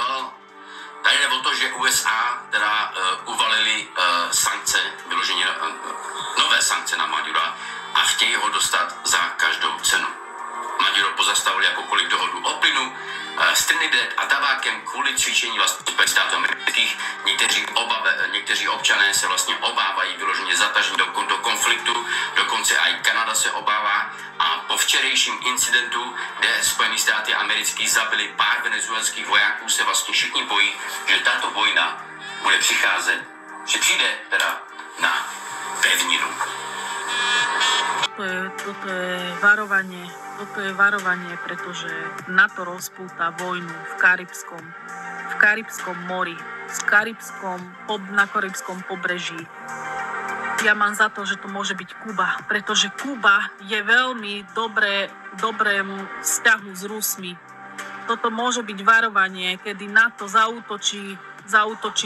Tady jde o to, že USA teda uvalili sankce, vyloženě nové sankce na Madura a chtějí ho dostat za každou cenu. Maduro pozastavil jakoukoliv dohodu o plynu s Trinidad a tabákem kvůli cvičení vlastně Spojených států amerických. Někteří občané se vlastně obávají vyloženě zatažení do konfliktu, dokonce i Kanada se obává a po včerejším incidentu, kde Spojené státy americké zabili pár venezuelských vojáků, se vlastně všichni bojí, že tato vojna bude přicházet, že přijde teda na pevninu. Toto je varovanie, pretože NATO rozpúta vojnu v Karibskom mori, na Karibskom pobreží. Ja mám za to, že to môže byť Kuba, pretože Kuba je veľmi dobrému vzťahu s Rusmi. Toto môže byť varovanie, kedy NATO zaútočí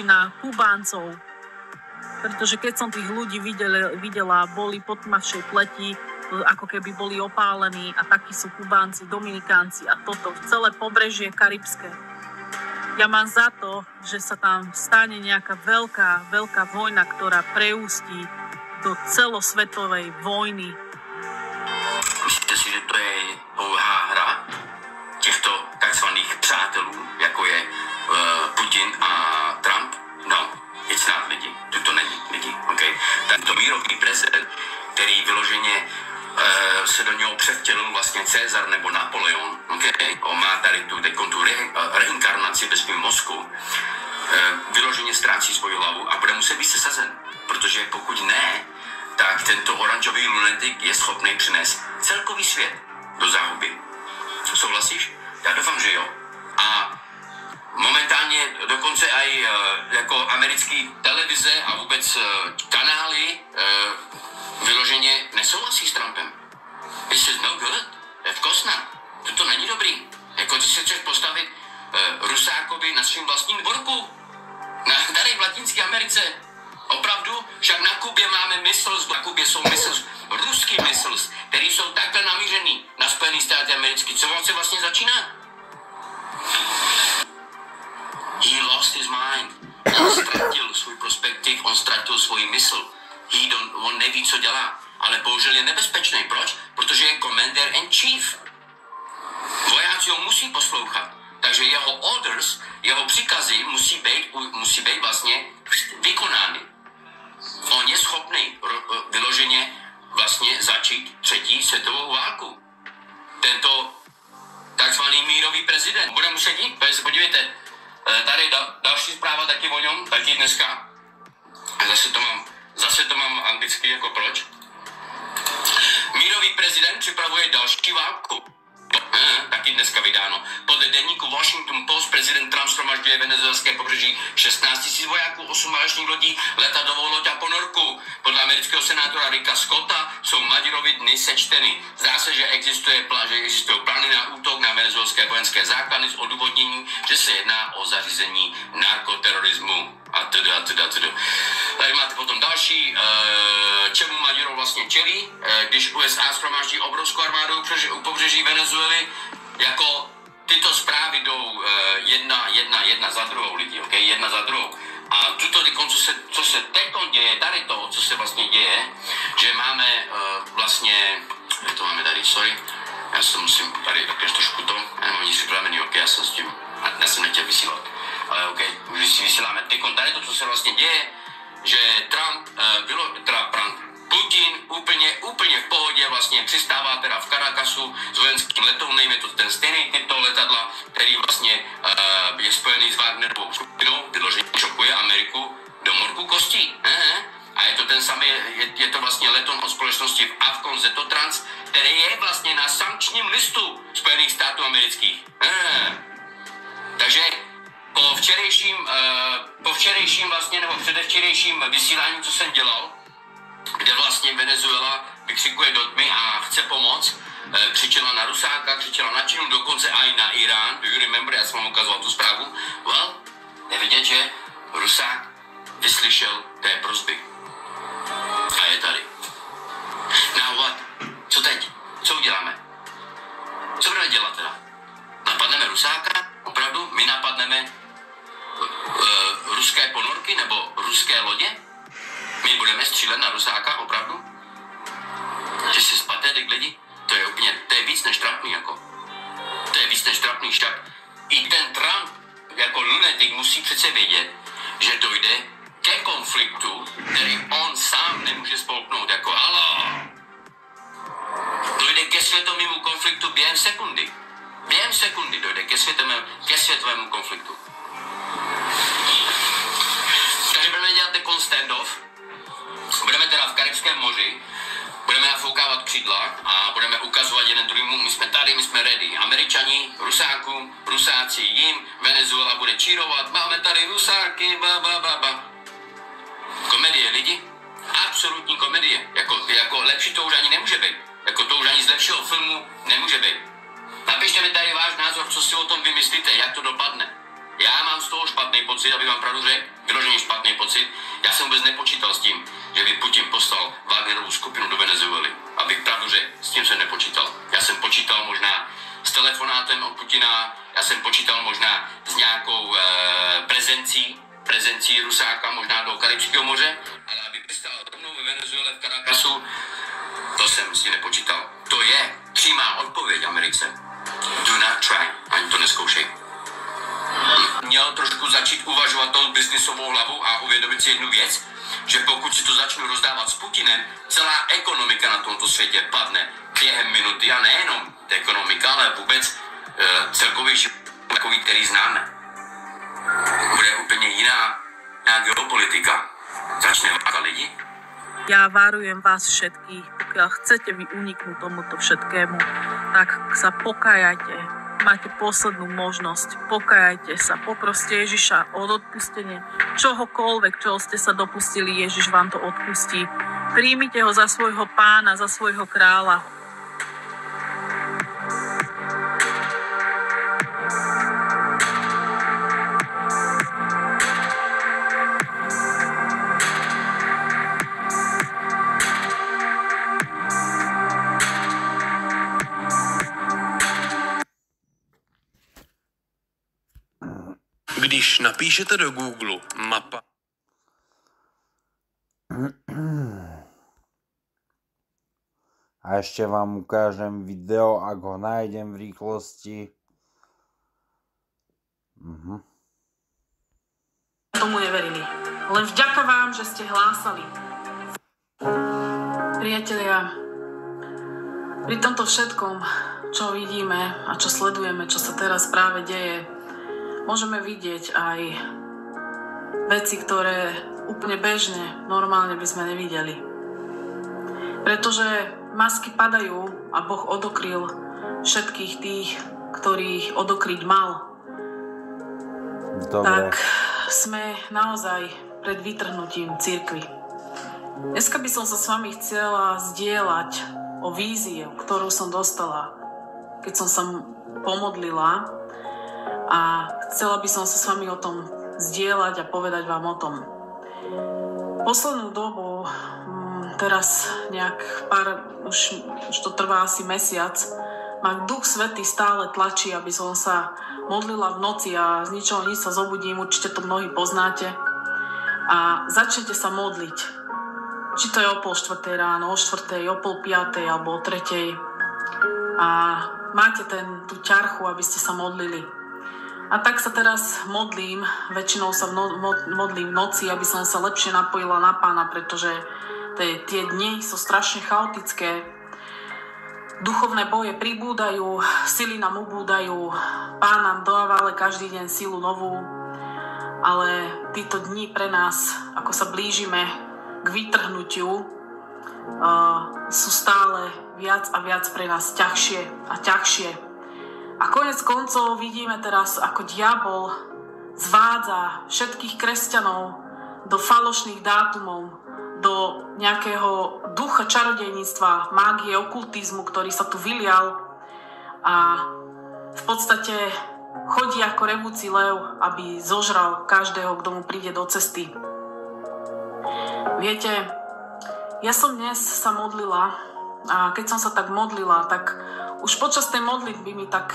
na Kubáncov. Pretože keď som tých ľudí videla, boli pod tmavšej pleti, ako keby boli opálení a takí sú Kubánci, Dominikánci a toto celé pobrežie karibské. Ja mám za to, že sa tam stane nejaká veľká vojna, ktorá preústí do celosvetovej vojny. Myslíte si, že to je pouhá hra těchto takzvaných přátelů, jako je Putin a Trump? No, it's not lidi. To není lidi, okay? Tento mírový prezident, který vyloženě se do něho převtělil vlastně Cezar nebo Napoleon, okay? On má tady tu reinkarnaci ve svém mozku, vyloženě ztrácí svoji hlavu a bude muset být sesazen, protože pokud ne, tak tento oranžový lunatik je schopný přinést celkový svět do záhuby. Souhlasíš? Já doufám, že jo. A momentálně dokonce i jako americký televize a vůbec kanály vyloženě nesouhlasí s Trumpem. This is no good. Of course not. To není dobrý. Jako ty se chceš postavit Rusákovi na svým vlastním dvorku. Tady v Latinské Americe. Opravdu? Však na Kubě máme missiles, na Kubě jsou missiles, ruský missiles, který jsou takhle namířený na Spojené státy americké. Co on se vlastně začíná? He lost his mind. On ztratil svůj perspektiv, on ztratil svůj mysl. On neví, co dělá. Ale bohužel je nebezpečný. Proč? Protože je commander in chief. Vojáci ho musí poslouchat. Takže jeho orders, jeho příkazy musí být vlastně vykonány. On je schopný vyloženě vlastně začít 3. světovou válku. Tento takzvaný mírový prezident bude muset jít. Podívejte, tady další zpráva taky o něm, taky dneska. Zase to mám anglicky, jako proč. Mírový prezident připravuje další válku. Taky dneska vydáno. Podle deníku Washington Post prezident Trump shromažďuje venezuelské pobřeží 16 000 vojáků, 8 válečných lodí, letadlovou loď a ponorku. Podle amerického senátora Ricka Scotta jsou Madurovy dny sečteny. Zdá se, že existují plány na útok na venezuelské vojenské základny s odůvodněním, že se jedná o zařízení narkoterorismu. A teda. Tady máte potom další, čemu Maduro vlastně čelí, když USA shromáždí obrovskou armádu u pobřeží Venezuely, jako tyto zprávy jdou jedna za druhou lidi, okay? Jedna za druhou. A tuto, co se teď děje, tady to, co se vlastně děje, že máme vlastně, jak to máme tady, sorry, já se musím tady trošku to, já nemám nic připravený, ok, já jsem nechtěl vysílat. Ale OK, už si vysíláme. Tady to, co se vlastně děje, že Putin úplně v pohodě vlastně přistává teda v Caracasu s vojenským letounem, je to ten stejný typ letadla, který vlastně je spojený s Wagnerovou skupinou, vyloženě šokuje Ameriku do morku kostí. A je to ten samý, je to vlastně letoun od společnosti v Avcon Zetotrans, který je vlastně na sankčním listu Spojených států amerických. Takže po po včerejším vlastně, nebo předevčerejším vysílání, co jsem dělal, kde vlastně Venezuela vykřikuje do tmy a chce pomoct, křičela na Rusáka, křičela na Čínu, dokonce i na Irán. Do you remember? Já jsem vám ukazoval tu zprávu. Well, je vidět, že Rusák vyslyšel té prosby. A je tady. Now what? Co teď? Co uděláme? Co budeme dělat teda? Napadneme Rusáka? Opravdu? My napadneme ruské ponorky nebo ruské lodě? My budeme střílet na Rusáka? Opravdu? Že si spaté ty lidi? To je víc než trapný, jako. To je víc než trapný, však i ten Trump jako lunatik musí přece vědět, že dojde ke konfliktu, který on sám nemůže spolknout, jako halo. Dojde ke světovému konfliktu během sekundy. Během sekundy dojde ke světovému konfliktu. Takže budeme dělat ten standoff. Budeme teda v Karibském moři. Budeme nafoukávat křídla a budeme ukazovat jeden druhému, my jsme tady, my jsme ready. Američani, Rusáci jim, Venezuela bude čírovat, máme tady Rusáky, Komedie, lidi. Absolutní komedie. Jako lepší to už ani nemůže být. Jako to už ani z lepšího filmu nemůže být. Napište mi tady váš názor, co si o tom vymyslíte, jak to dopadne. Já mám z toho špatný pocit, aby vám pravdu řekl, vyloženě špatný pocit. Já jsem vůbec nepočítal s tím, že by Putin poslal Wagnerovou skupinu do Venezuely. Abych pravdu řekl, s tím jsem nepočítal. Já jsem počítal možná s telefonátem od Putina, já jsem počítal možná s nějakou prezencí Rusáka, možná do Karibského moře, ale aby přistál rovnou ve Venezuele v Caracasu, to jsem si nepočítal. To je přímá odpověď Americe. Do not try, ani to neskoušej. Měl trošku začít uvažovat tou biznisovou hlavou a uvědomit si jednu věc, že pokud si to začnu rozdávat s Putinem, celá ekonomika na tomto světě padne během minuty a nejenom ekonomika, ale vůbec celkový život, takový, který známe. Bude úplně jiná geopolitika. Začne vákat lidi. Ja varujem vás všetkých, pokiaľ chcete vy uniknúť tomuto všetkému, tak sa pokájajte. Máte poslednú možnosť. Pokájajte sa. Poproste Ježiša o odpustenie. Čohokoľvek, čoho ste sa dopustili, Ježiš vám to odpustí. Príjmite ho za svojho pána, za svojho kráľa. Když napíšete do Google mapa... A ešte vám ukážem video, ak ho nájdem v rýchlosti. Tomu neverili. Len vďaka vám, že ste hlásali. Priatelia, pri tomto všetkom, čo vidíme a čo sledujeme, čo sa teraz práve deje, môžeme vidieť aj veci, ktoré úplne bežne, normálne by sme nevideli. Pretože masky padajú a Boh odokryl všetkých tých, ktorých odokryť mal. Dobre. Tak sme naozaj pred vytrhnutím cirkvi. Dneska by som sa s vami chcela zdieľať o víziu, ktorú som dostala, keď som sa pomodlila, a chcela by som sa s vami o tom zdieľať a povedať vám o tom. Poslednú dobu, teraz už to trvá asi mesiac, ma Duch Svätý stále tlačí, aby som sa modlila v noci a z ničoho nič sa zobudím, určite to mnohí poznáte. A začnete sa modliť. Či to je o 3:30 ráno, o 4:00, o 4:30 alebo o 3:00. A máte tú ťarchu, aby ste sa modlili. A tak sa teraz modlím, väčšinou sa modlím v noci, aby som sa lepšie napojila na Pána, pretože tie dni sú strašne chaotické. Duchovné boje pribúdajú, sily nám ubúdajú, Pán nám dáva ale každý deň silu novú, ale títo dni pre nás, ako sa blížime k vytrhnutiu, sú stále viac a viac pre nás ťažšie a ťažšie. A konec koncov vidíme teraz, ako diabol zvádza všetkých kresťanov do falošných dátumov, do nejakého ducha čarodejníctva, mágie, okultizmu, ktorý sa tu vylial a v podstate chodí ako revúci lev, aby zožral každého, kto mu príde do cesty. Viete, ja som dnes sa modlila a keď som sa tak modlila, tak už počas tej modlitby mi tak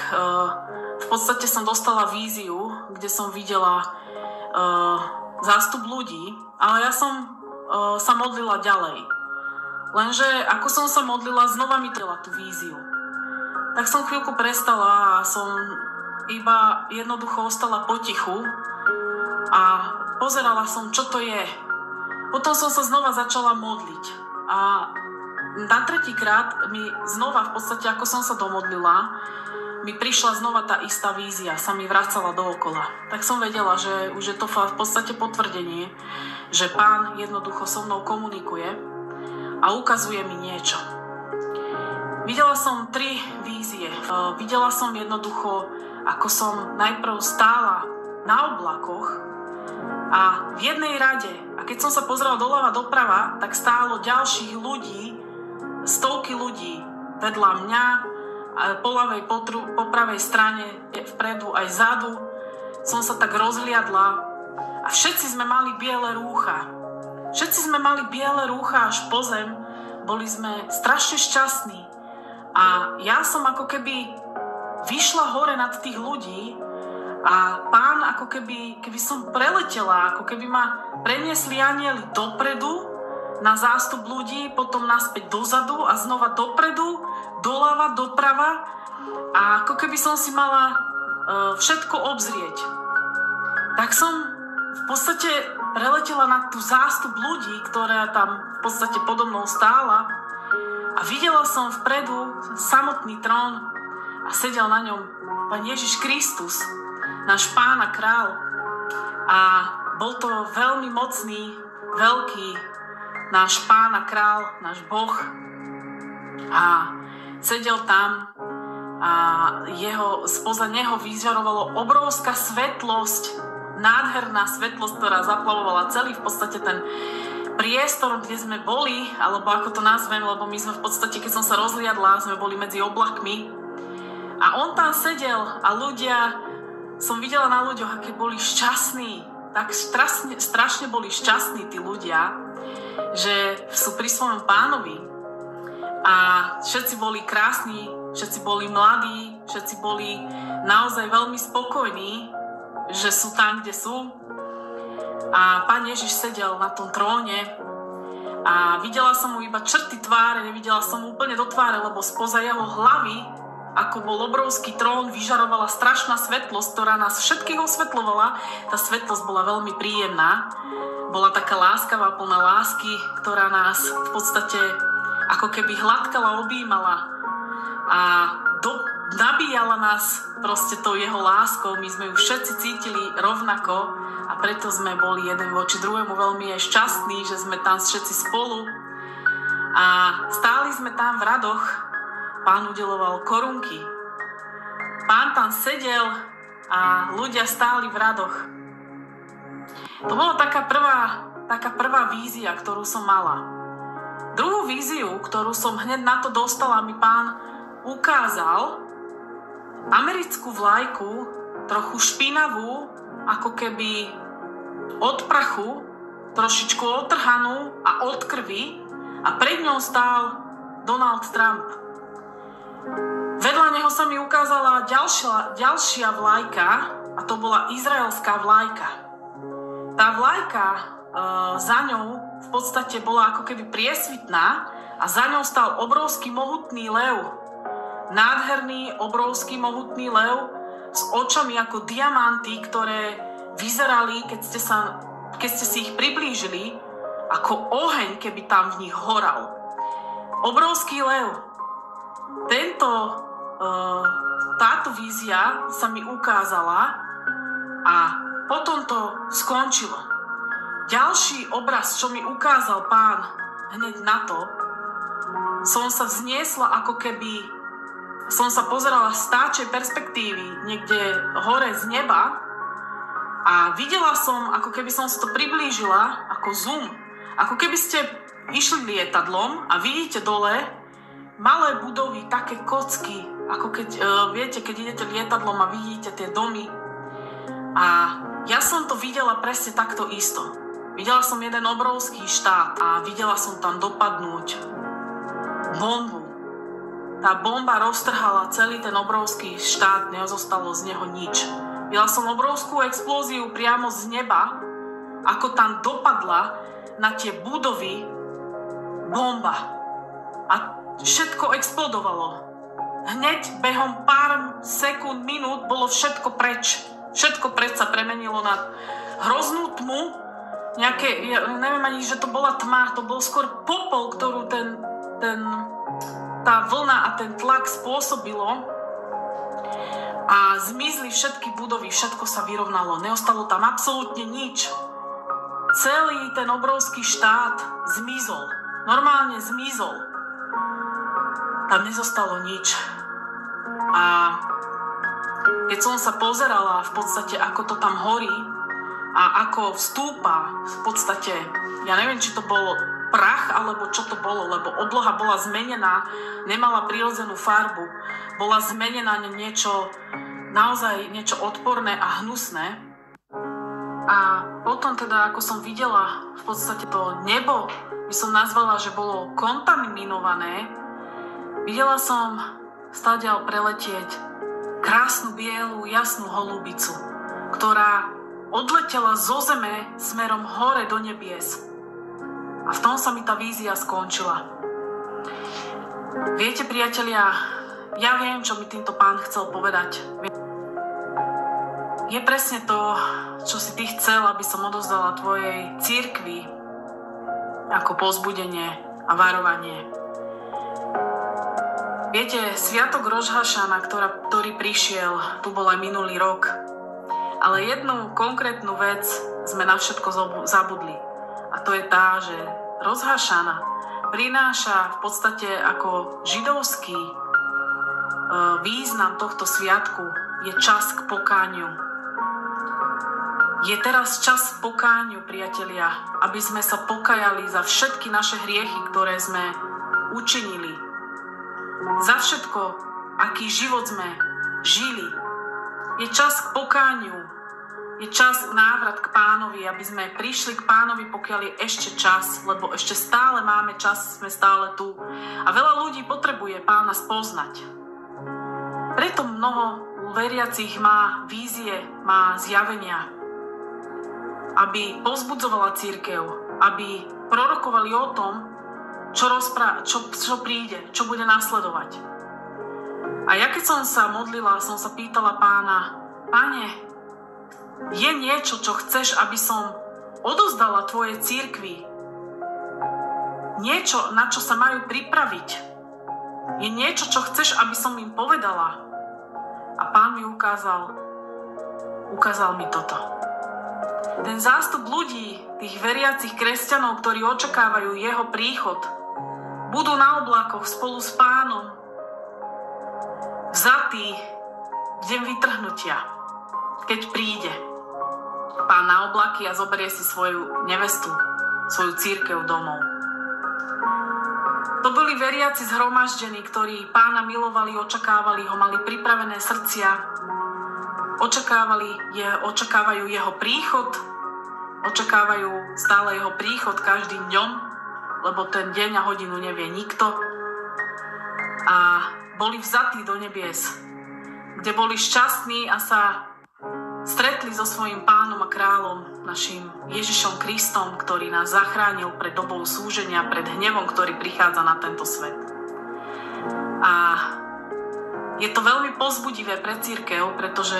v podstate som dostala víziu, kde som videla zástup ľudí, ale ja som sa modlila ďalej. Lenže ako som sa modlila, znova mi trela tú víziu. Tak som chvíľku prestala a som iba jednoducho ostala potichu a pozerala som, čo to je. Potom som sa znova začala modliť a na tretíkrát mi znova, v podstate ako som sa domodlila, mi prišla znova tá istá vízia, sa mi vracala dookola. Tak som vedela, že už je to v podstate potvrdenie, že Pán jednoducho so mnou komunikuje a ukazuje mi niečo. Videla som 3 vízie. Videla som jednoducho, ako som najprv stála na oblakoch a v jednej rade, a keď som sa pozrela doľava doprava, tak stálo ďalších ľudí, stovky ľudí vedľa mňa, po ľavej, po pravej strane, vpredu aj zadu. Som sa tak rozhliadla a všetci sme mali biele rúcha. Všetci sme mali biele rúcha až po zem, boli sme strašne šťastní. A ja som ako keby vyšla hore nad tých ľudí a Pán ako keby som preletela, ako keby ma preniesli anjeli dopredu na zástup ľudí, potom naspäť dozadu a znova dopredu, doľava, doprava a ako keby som si mala všetko obzrieť. Tak som v podstate preletela na tú zástup ľudí, ktorá tam v podstate podo mnou stála a videla som vpredu samotný trón a sedel na ňom Pán Ježiš Kristus, náš Pán a Kráľ. A bol to veľmi mocný, veľký náš Pán a Kráľ, náš Boh. A sedel tam a spoza neho vyžarovalo obrovská svetlosť, nádherná svetlosť, ktorá zaplavovala celý v podstate ten priestor, kde sme boli, alebo ako to nazvem, lebo my sme v podstate, keď som sa rozhliadla, sme boli medzi oblakmi. A on tam sedel a som videla na ľuďoch, aké boli šťastní, tak strašne boli šťastní tí ľudia, že sú pri svojom Pánovi a všetci boli krásni, všetci boli mladí, všetci boli naozaj veľmi spokojní, že sú tam, kde sú. A Pán Ježiš sedel na tom tróne a videla som mu iba črty tváre, nevidela som mu úplne do tváre, lebo spoza jeho hlavy, ako bol obrovský trón, vyžarovala strašná svetlosť, ktorá nás všetkých osvetľovala. Tá svetlosť bola veľmi príjemná. Bola taká láskavá, plná lásky, ktorá nás v podstate ako keby hladkala, objímala a nabíjala nás proste tou jeho láskou. My sme ju všetci cítili rovnako a preto sme boli jeden voči druhému veľmi aj šťastní, že sme tam všetci spolu a stáli sme tam v radoch. Pán udeloval korunky. Pán tam sedel a ľudia stáli v radoch. To bola taká prvá vízia, ktorú som mala. Druhú víziu, ktorú som hneď na to dostala, mi Pán ukázal americkú vlajku, trochu špinavú, ako keby od prachu, trošičku otrhanú a od krvi, a pred ňou stál Donald Trump. Vedľa neho sa mi ukázala ďalšia vlajka a to bola izraelská vlajka. Tá vlajka za ňou v podstate bola ako keby priesvitná a za ňou stal obrovský mohutný lev. Nádherný, obrovský mohutný lev s očami ako diamanty, ktoré vyzerali, keď ste si ich priblížili, ako oheň, keby tam v nich horal. Obrovský lev. Táto vízia sa mi ukázala a potom to skončilo. Ďalší obraz, čo mi ukázal Pán hneď na to, som sa vzniesla, ako keby som sa pozerala z táčej perspektívy niekde hore z neba A videla som, ako keby som sa to priblížila, ako zoom. Ako keby ste išli lietadlom a vidíte dole malé budovy, také kocky, ako keď, viete, keď idete lietadlom a vidíte tie domy. A ja som to videla presne takto isto. Videla som jeden obrovský štát a videla som tam dopadnúť bombu. Tá bomba roztrhala celý ten obrovský štát, nezostalo z neho nič. Videla som obrovskú explóziu priamo z neba, ako tam dopadla na tie budovy bomba. A všetko explodovalo. Hneď behom pár sekúnd, minút bolo všetko preč. Všetko preč sa premenilo na hroznú tmu. Nejaké, ja neviem ani, že to bola tma, to bol skôr popol, ktorú tá vlna a ten tlak spôsobilo. A zmizli všetky budovy, všetko sa vyrovnalo. Neostalo tam absolútne nič. Celý ten obrovský štát zmizol. Normálne zmizol. Tam nezostalo nič. A keď som sa pozerala v podstate, ako to tam horí a ako vstúpa, v podstate, ja neviem, či to bolo prach, alebo čo to bolo, lebo obloha bola zmenená, nemala prirodzenú farbu, bola zmenená na niečo, naozaj niečo odporné a hnusné. A potom teda, ako som videla v podstate to nebo, by som nazvala, že bolo kontaminované, videla som stadiaľ preletieť krásnu bielu, jasnú holubicu, ktorá odletela zo zeme smerom hore do nebies. A v tom sa mi tá vízia skončila. Viete, priatelia, ja viem, čo mi týmto pán chcel povedať. Je presne to, čo si ty chcel, aby som odovzdala tvojej cirkvi ako povzbudenie a varovanie. Viete, sviatok Roš Hašana, ktorý prišiel, tu bol aj minulý rok, ale jednu konkrétnu vec sme na všetko zabudli. A to je tá, že Roš Hašana prináša v podstate ako židovský význam tohto sviatku je čas k pokániu. Je teraz čas k pokániu, priatelia, aby sme sa pokajali za všetky naše hriechy, ktoré sme učinili. Za všetko, aký život sme žili. Je čas k pokániu. Je čas návrat k pánovi, aby sme prišli k pánovi, pokiaľ je ešte čas, lebo ešte stále máme čas, sme stále tu. A veľa ľudí potrebuje pána spoznať. Preto mnoho veriacich má vízie, má zjavenia, aby povzbudzovala cirkev, aby prorokovali o tom, čo príde, čo bude nasledovať. A ja keď som sa modlila, som sa pýtala pána, Pane, je niečo, čo chceš, aby som odovzdala tvojej cirkvi? Niečo, na čo sa majú pripraviť? Je niečo, čo chceš, aby som im povedala? A pán mi ukázal mi toto. Ten zástup ľudí, tých veriacich kresťanov, ktorí očakávajú jeho príchod, budú na oblakoch spolu s pánom vzatí v deň vytrhnutia, keď príde pán na oblaky a zoberie si svoju nevestu, svoju cirkev domov. To boli veriaci zhromaždení, ktorí pána milovali, očakávali ho, mali pripravené srdcia, očakávajú jeho príchod, očakávajú stále jeho príchod každým dňom, lebo ten deň a hodinu nevie nikto. A boli vzatí do nebies, kde boli šťastní a sa stretli so svojím pánom a kráľom, našim Ježišom Kristom, ktorý nás zachránil pred dobou súženia, pred hnevom, ktorý prichádza na tento svet. A je to veľmi povzbudivé pre cirkev, pretože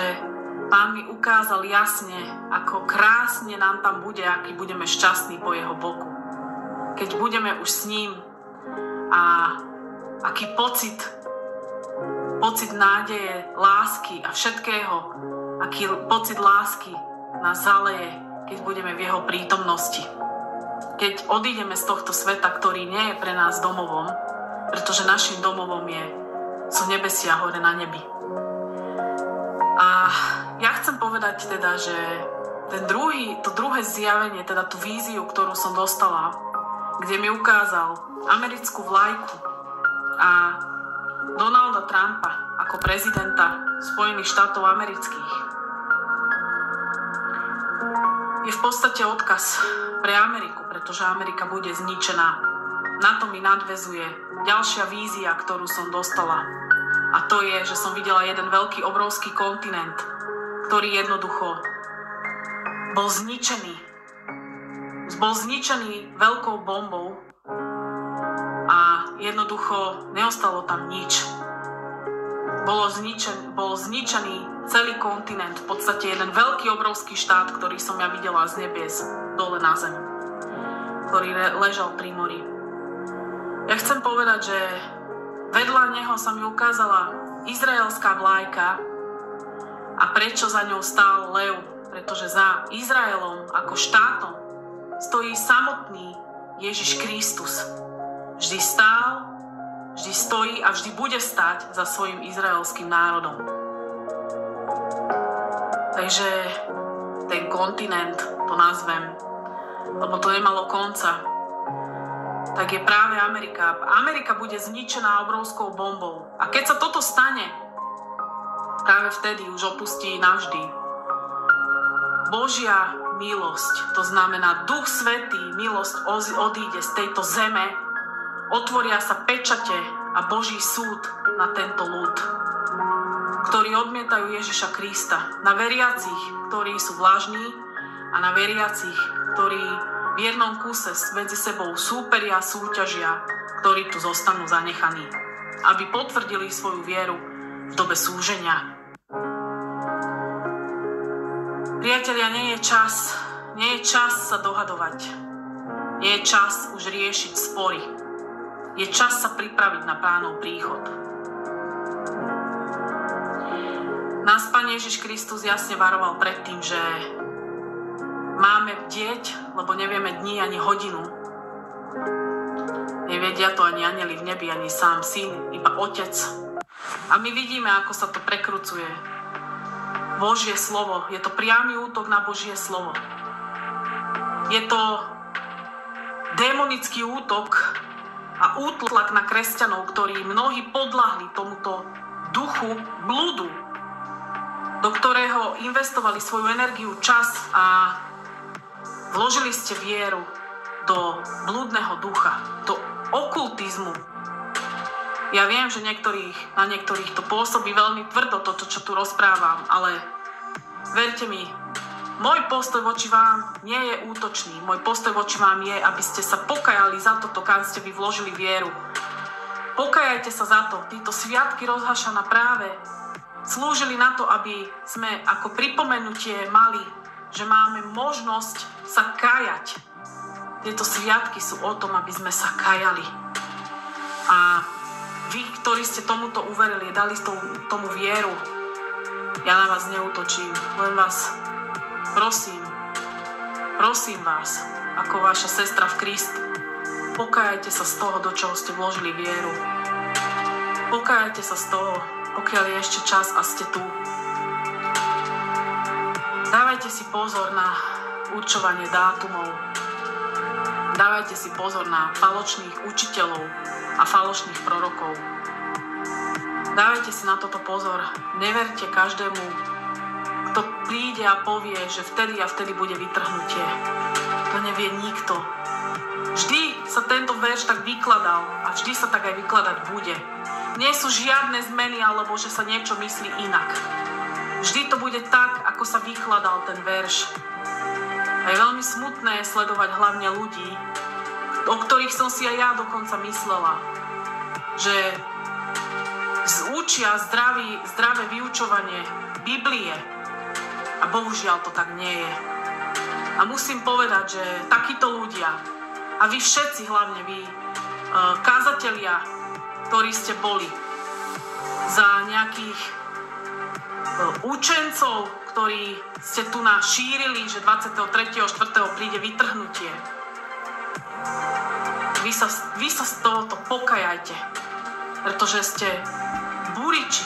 pán mi ukázal jasne, ako krásne nám tam bude, aký budeme šťastní po jeho boku. Keď budeme už s ním a aký pocit nádeje, lásky a všetkého, aký pocit lásky nás zaleje, keď budeme v jeho prítomnosti. Keď odídeme z tohto sveta, ktorý nie je pre nás domovom, pretože našim domovom sú nebesia hore na nebi. A ja chcem povedať teda, že to druhé zjavenie, teda tú víziu, ktorú som dostala, kde mi ukázal americkú vlajku a Donalda Trumpa ako prezidenta Spojených štátov amerických, je v podstate odkaz pre Ameriku, pretože Amerika bude zničená. Na to mi nadväzuje ďalšia vízia, ktorú som dostala. A to je, že som videla jeden veľký, obrovský kontinent, ktorý jednoducho bol zničený. Bol zničený veľkou bombou a jednoducho neostalo tam nič. Bol zničený celý kontinent, v podstate jeden veľký, obrovský štát, ktorý som ja videla z nebies dole na zem, ktorý ležal pri mori. Ja chcem povedať, že vedľa neho sa mi ukázala izraelská vlajka a prečo za ňou stál lev, pretože za Izraelom ako štátom stojí samotný Ježiš Kristus. Vždy stál, vždy stojí a vždy bude stáť za svojim izraelským národom. Takže ten kontinent, to nazvem, lebo to nemalo konca, tak je práve Amerika. Amerika bude zničená obrovskou bombou. A keď sa toto stane, práve vtedy už opustí navždy Božia milosť. To znamená, Duch Svätý, milosť odíde z tejto zeme, otvoria sa pečate a Boží súd na tento ľud, ktorí odmietajú Ježiša Krista. Na veriacich, ktorí sú vlažní a na veriacich, ktorí v jednom kuse medzi sebou súperia, súťažia, ktorí tu zostanú zanechaní, aby potvrdili svoju vieru v dobe súženia. Priatelia, nie je čas sa dohadovať. Nie je čas už riešiť spory. Je čas sa pripraviť na Pánov príchod. Nás Pán Ježiš Kristus jasne varoval pred tým, že máme bdieť, lebo nevieme dní ani hodinu. Nevedia to ani anjeli v nebi, ani sám Syn, iba Otec. A my vidíme, ako sa to prekrucuje. Božie slovo, je to priamy útok na Božie slovo. Je to démonický útok a útlak na kresťanov, ktorí mnohí podľahli tomuto duchu bludu, do ktorého investovali svoju energiu, čas a vložili ste vieru do blúdneho ducha, do okultizmu. Ja viem, že na niektorých to pôsobí veľmi tvrdo, toto, čo tu rozprávam, ale verte mi, môj postoj voči vám nie je útočný. Môj postoj voči vám je, aby ste sa pokajali za toto, kam ste vy vložili vieru. Pokajajte sa za to. Títo sviatky rozhašaná práve slúžili na to, aby sme ako pripomenutie mali, že máme možnosť sa kajať. Tieto sviatky sú o tom, aby sme sa kajali. A vy, ktorí ste tomuto uverili, dali tomu vieru, ja na vás neútočím, len vás prosím vás, ako vaša sestra v Kristu, pokajajte sa z toho, do čoho ste vložili vieru. Pokajajte sa z toho, pokiaľ je ešte čas a ste tu. Dávajte si pozor na určovanie dátumov. Dávajte si pozor na falošných učiteľov a falošných prorokov. Dávajte si na toto pozor. Neverte každému, kto príde a povie, že vtedy a vtedy bude vytrhnutie. To nevie nikto. Vždy sa tento verš tak vykladal a vždy sa tak aj vykladať bude. Nie sú žiadne zmeny, alebo že sa niečo myslí inak. Vždy to bude tak, ako sa vykladal ten verš. A je veľmi smutné sledovať hlavne ľudí, o ktorých som si aj ja dokonca myslela, že učia zdravé vyučovanie Biblie a bohužiaľ to tak nie je. A musím povedať, že takíto ľudia, a vy všetci, hlavne vy, kázatelia, ktorí ste boli za nejakých učencov, ktorí ste tu šírili, že 23.4. príde vytrhnutie. Vy sa z tohoto pokajajte, pretože ste buriči.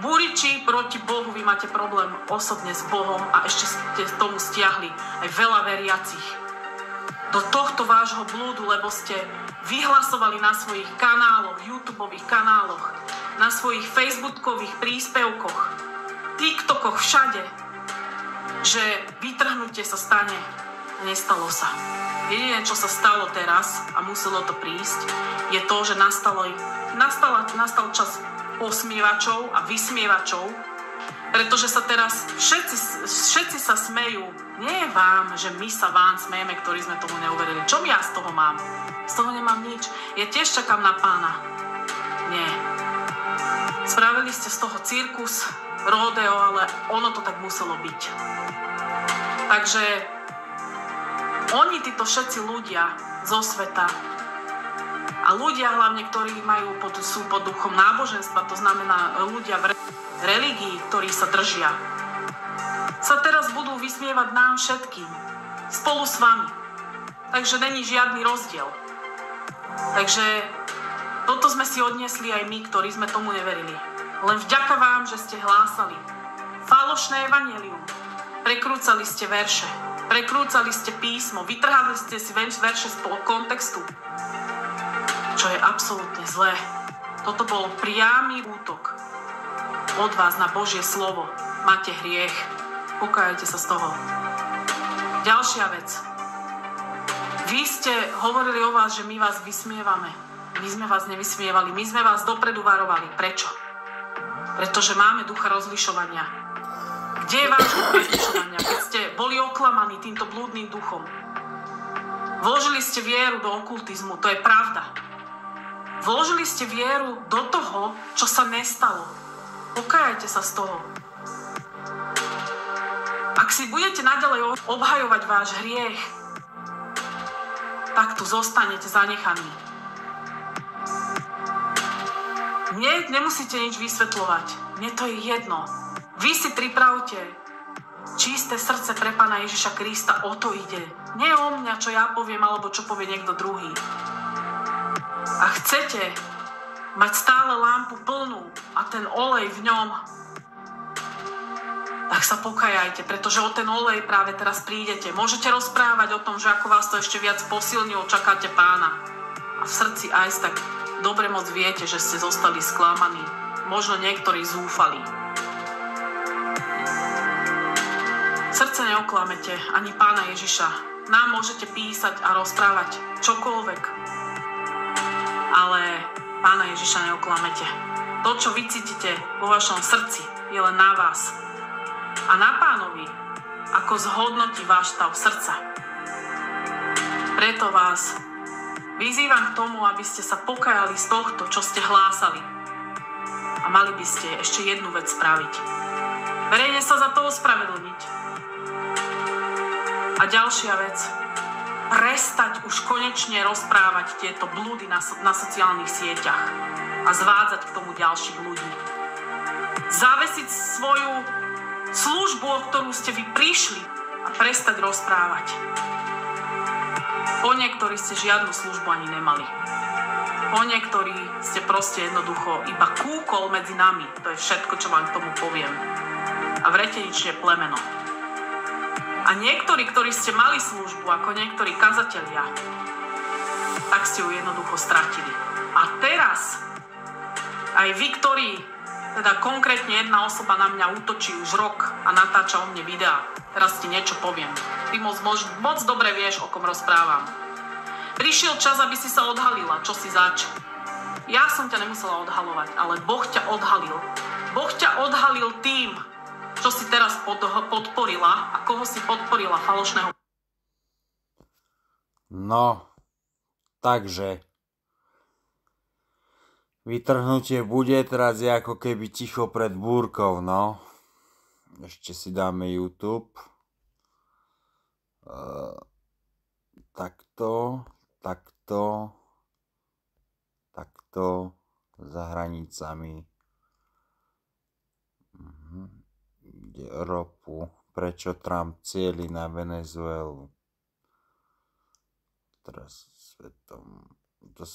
Buriči proti Bohu, vy máte problém osobne s Bohom a ešte ste tomu stiahli aj veľa veriacich do tohto vášho blúdu, lebo ste vyhlasovali na svojich kanáloch, YouTubeových kanáloch, na svojich facebookových príspevkoch, TikTokoch, všade, že vytrhnutie sa stane. Nestalo sa. Jediné, čo sa stalo teraz a muselo to prísť, je to, že nastal čas osmievačov a vysmievačov, pretože sa teraz všetci sa smejú. Nie je vám, že my sa vám smejeme, ktorí sme tomu neuverili. Čo ja z toho mám? Z toho nemám nič. Ja tiež čakám na Pána. Nie. Spravili ste z toho cirkus, rodeo, ale ono to tak muselo byť. Takže oni, títo všetci ľudia zo sveta a ľudia hlavne, ktorí sú pod duchom náboženstva, to znamená ľudia v religii, ktorí sa držia, sa teraz budú vysmievať nám všetkým, spolu s vami. Takže není žiadny rozdiel. Takže toto sme si odniesli aj my, ktorí sme tomu neverili. Len vďaka vám, že ste hlásali falošné evanjelium. Prekrúcali ste verše, prekrúcali ste písmo, vytrhali ste si verše z kontextu, čo je absolútne zlé. Toto bol priamy útok od vás na Božie slovo. Máte hriech, pokájajte sa z toho. Ďalšia vec. Vy ste hovorili o vás, že my vás vysmievame. My sme vás nevysmievali, my sme vás dopredu varovali. Prečo? Pretože máme ducha rozlišovania. Kde je váš duch rozlišovania, keď ste boli oklamaní týmto blúdnym duchom? Vložili ste vieru do okultizmu, to je pravda. Vložili ste vieru do toho, čo sa nestalo. Pokájajte sa z toho. Ak si budete naďalej obhajovať váš hriech, tak tu zostanete zanechaní. Mne nemusíte nič vysvetľovať. Mne to je jedno. Vy si pripravte čisté srdce pre Pána Ježiša Krista. O to ide. Nie o mňa, čo ja poviem, alebo čo povie niekto druhý. A chcete mať stále lampu plnú a ten olej v ňom, tak sa pokajajte, pretože o ten olej práve teraz prídete. Môžete rozprávať o tom, že ako vás to ešte viac posilnilo, čakáte Pána. A v srdci aj tak dobre moc viete, že ste zostali sklamaní. Možno niektorí zúfali. Srdce neoklamete, ani Pána Ježiša. Nám môžete písať a rozprávať čokoľvek. Ale Pána Ježiša neoklamete. To, čo vy cítite vo vašom srdci, je len na vás. A na Pánovi, ako zhodnotí váš stav srdca. Preto vás vyzývam k tomu, aby ste sa pokajali z tohto, čo ste hlásali. A mali by ste ešte jednu vec spraviť. Verejne sa za to ospravedlniť. A ďalšia vec. Prestať už konečne rozprávať tieto blúdy na sociálnych sieťach a zvádzať k tomu ďalších ľudí. Zavesiť svoju službu, o ktorú ste vy prišli, a prestať rozprávať. O niektorí ste žiadnu službu ani nemali. O niektorí ste proste jednoducho iba kúkol medzi nami. To je všetko, čo vám k tomu poviem. A vreteničie plemeno. A niektorí, ktorí ste mali službu, ako niektorí kazatelia, tak ste ju jednoducho stratili. A teraz aj vy, ktorí, teda konkrétne jedna osoba na mňa útočí už rok a natáča o mne videá, teraz ti niečo poviem. Ty moc dobre vieš, o kom rozprávam. Prišiel čas, aby si sa odhalila, čo si zač. Ja som ťa nemusela odhalovať, ale Boh ťa odhalil. Boh ťa odhalil tým, čo si teraz podporila a koho si podporila falošného. No, takže vytrhnutie bude, teraz je ako keby ticho pred búrkou, no. Ešte si dáme YouTube. Takto za hranicami. Ropu, prečo Trump cieli na Venezuelu. Teraz svetom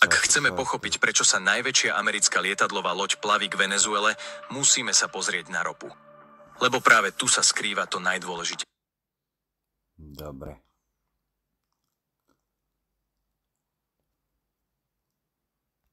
Ak chceme pochopiť, prečo sa najväčšia americká lietadlová loď plaví k Venezuele, musíme sa pozrieť na ropu. Lebo práve tu sa skrýva to najdôležitejšie. Dobre.